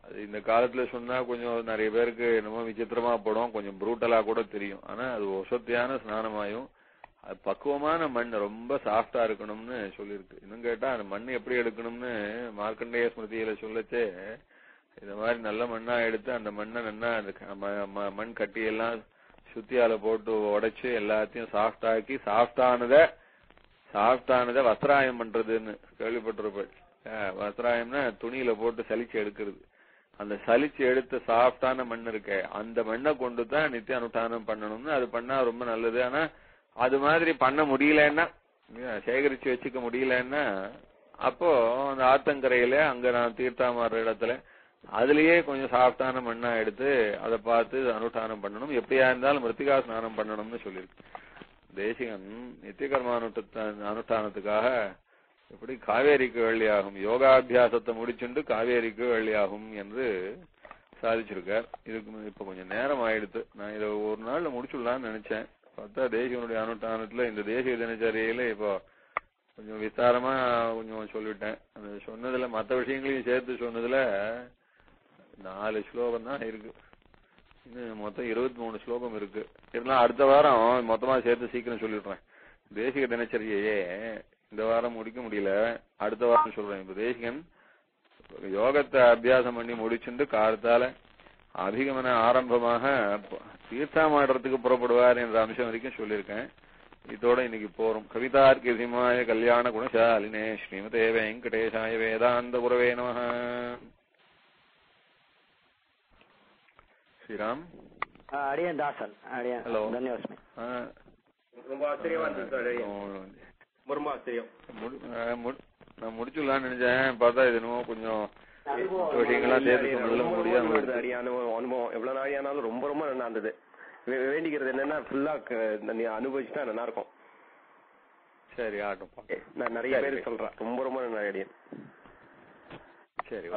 அது இந்த காலத்துல சொன்னா கொஞ்சம் நிறைய பேருக்கு என்னமோ விசித்திரமா படும், கொஞ்சம் புரூட்டலா கூட தெரியும். ஆனா அது வசத்தியான ஸ்நானமாயும் அது பக்குவமான மண் ரொம்ப சாஃப்டா இருக்கணும்னு சொல்லியிருக்கு. இன்னும் கேட்டா அந்த மண் எப்படி எடுக்கணும்னு மார்க்கண்டேய ஸ்மிருதியில சொல்லச்சே, இந்த மாதிரி நல்ல மண்ணா எடுத்து அந்த மண்ணை நல்லா அந்த மண் கட்டியெல்லாம் சுத்தியால போட்டு உடைச்சு எல்லாத்தையும் சாஃப்டாக்கி சாஃப்டானத வஸ்திராயம் பண்றதுன்னு கேள்விப்பட்டிருப்பேன். வஸ்திராயம்னா துணியில போட்டு சலிச்சு எடுக்கிறது. அந்த சலிச்சு எடுத்த சாஃப்டான மண் இருக்க அந்த மண்ணை கொண்டு தான் நித்திய அனுஷ்டானம் பண்ணணும்னு, அது பண்ணா ரொம்ப நல்லது. ஆனா அது மாதிரி பண்ண முடியலன்னா, சேகரிச்சு வச்சுக்க முடியலன்னா, அப்போ அந்த ஆத்தங்கரையில அங்க நான் தீர்த்தாமாற இடத்துல அதுலயே கொஞ்சம் சாஃப்டான மண்ணா எடுத்து அதை பார்த்து அனுஷ்டானம் பண்ணணும். எப்படியா இருந்தாலும் மிருத்திகா ஸ்நானம் பண்ணணும்னு சொல்லியிருக்கு. தேசிகன் நித்திய கர்ம அனுஷ்டானத்துக்காக எப்படி காவேரிக்கு வெள்ளியாகும், யோகாபியாசத்தை முடிச்சுண்டு காவேரிக்கு வெள்ளியாகும் என்று சாதிச்சிருக்கார். இதுக்கு இப்ப கொஞ்சம் நேரம் ஆயிடுத்து. நான் இதை ஒரு நாள்ல முடிச்சுடலாம்னு நினைச்சேன். பார்த்தா தேசிகனுடைய அனுஷ்டானத்துல இந்த தேசிய தினச்சரியில இப்போ கொஞ்சம் விஸ்தாரமா கொஞ்சம் சொல்லிவிட்டேன். அந்த சொன்னதுல மற்ற விஷயங்களையும் சேர்த்து சொன்னதுல 4 ஸ்லோகம் தான் இருக்கு. இன்னும் மொத்தம் 23 ஸ்லோகம் இருக்கு. இருந்தாலும் அடுத்த வாரம் மொத்தமா சேர்த்து சீக்கிரம் சொல்லிடுறேன். தேசிக தினச்சரியையே இந்த வாரம் முடிக்க முடியல, அடுத்த வாரம் சொல்றேன். இப்ப தேசிகன் யோகத்தை அபியாசம் பண்ணி முடிச்சுட்டு காலத்தால அபிகமன ஆரம்பமாக தீர்த்தாமாடுறதுக்கு புறப்படுவார் என்ற அம்சம் வரைக்கும் சொல்லியிருக்கேன். இதோட இன்னைக்கு போறோம். கவிதார்க்கிய சிம்மாய கல்யாண குணசாலினே ஸ்ரீமதே வெங்கடேசாய வேதாந்த குரவே நமஹ. ஸ்ரீராம் அடியன் தாசன் அடியன். ஹலோ, தன்யவாதம். ரொம்ப ஆச்சரியமா இருந்துச்சு. ரொம்ப ஆச்சரியம். நான் முடிச்சுடலாம்னு நினைச்சேன். பார்த்தா இது என்னமோ கொஞ்சம் விஷயங்கள்லாம் சேர்த்து சொன்னதுல முடியாம அனுபவம் எவ்வளவு நாளி ஆனாலும் ரொம்ப ரொம்ப நல்லா இருந்தது. வேண்டிக்கிறது என்னன்னா ஃபுல்லா அனுபவிச்சுட்டா நல்லா இருக்கும். சரி ஆட்டும். நான் நிறைய பேர் சொல்றேன் ரொம்ப ரொம்ப நல்லா. சரி.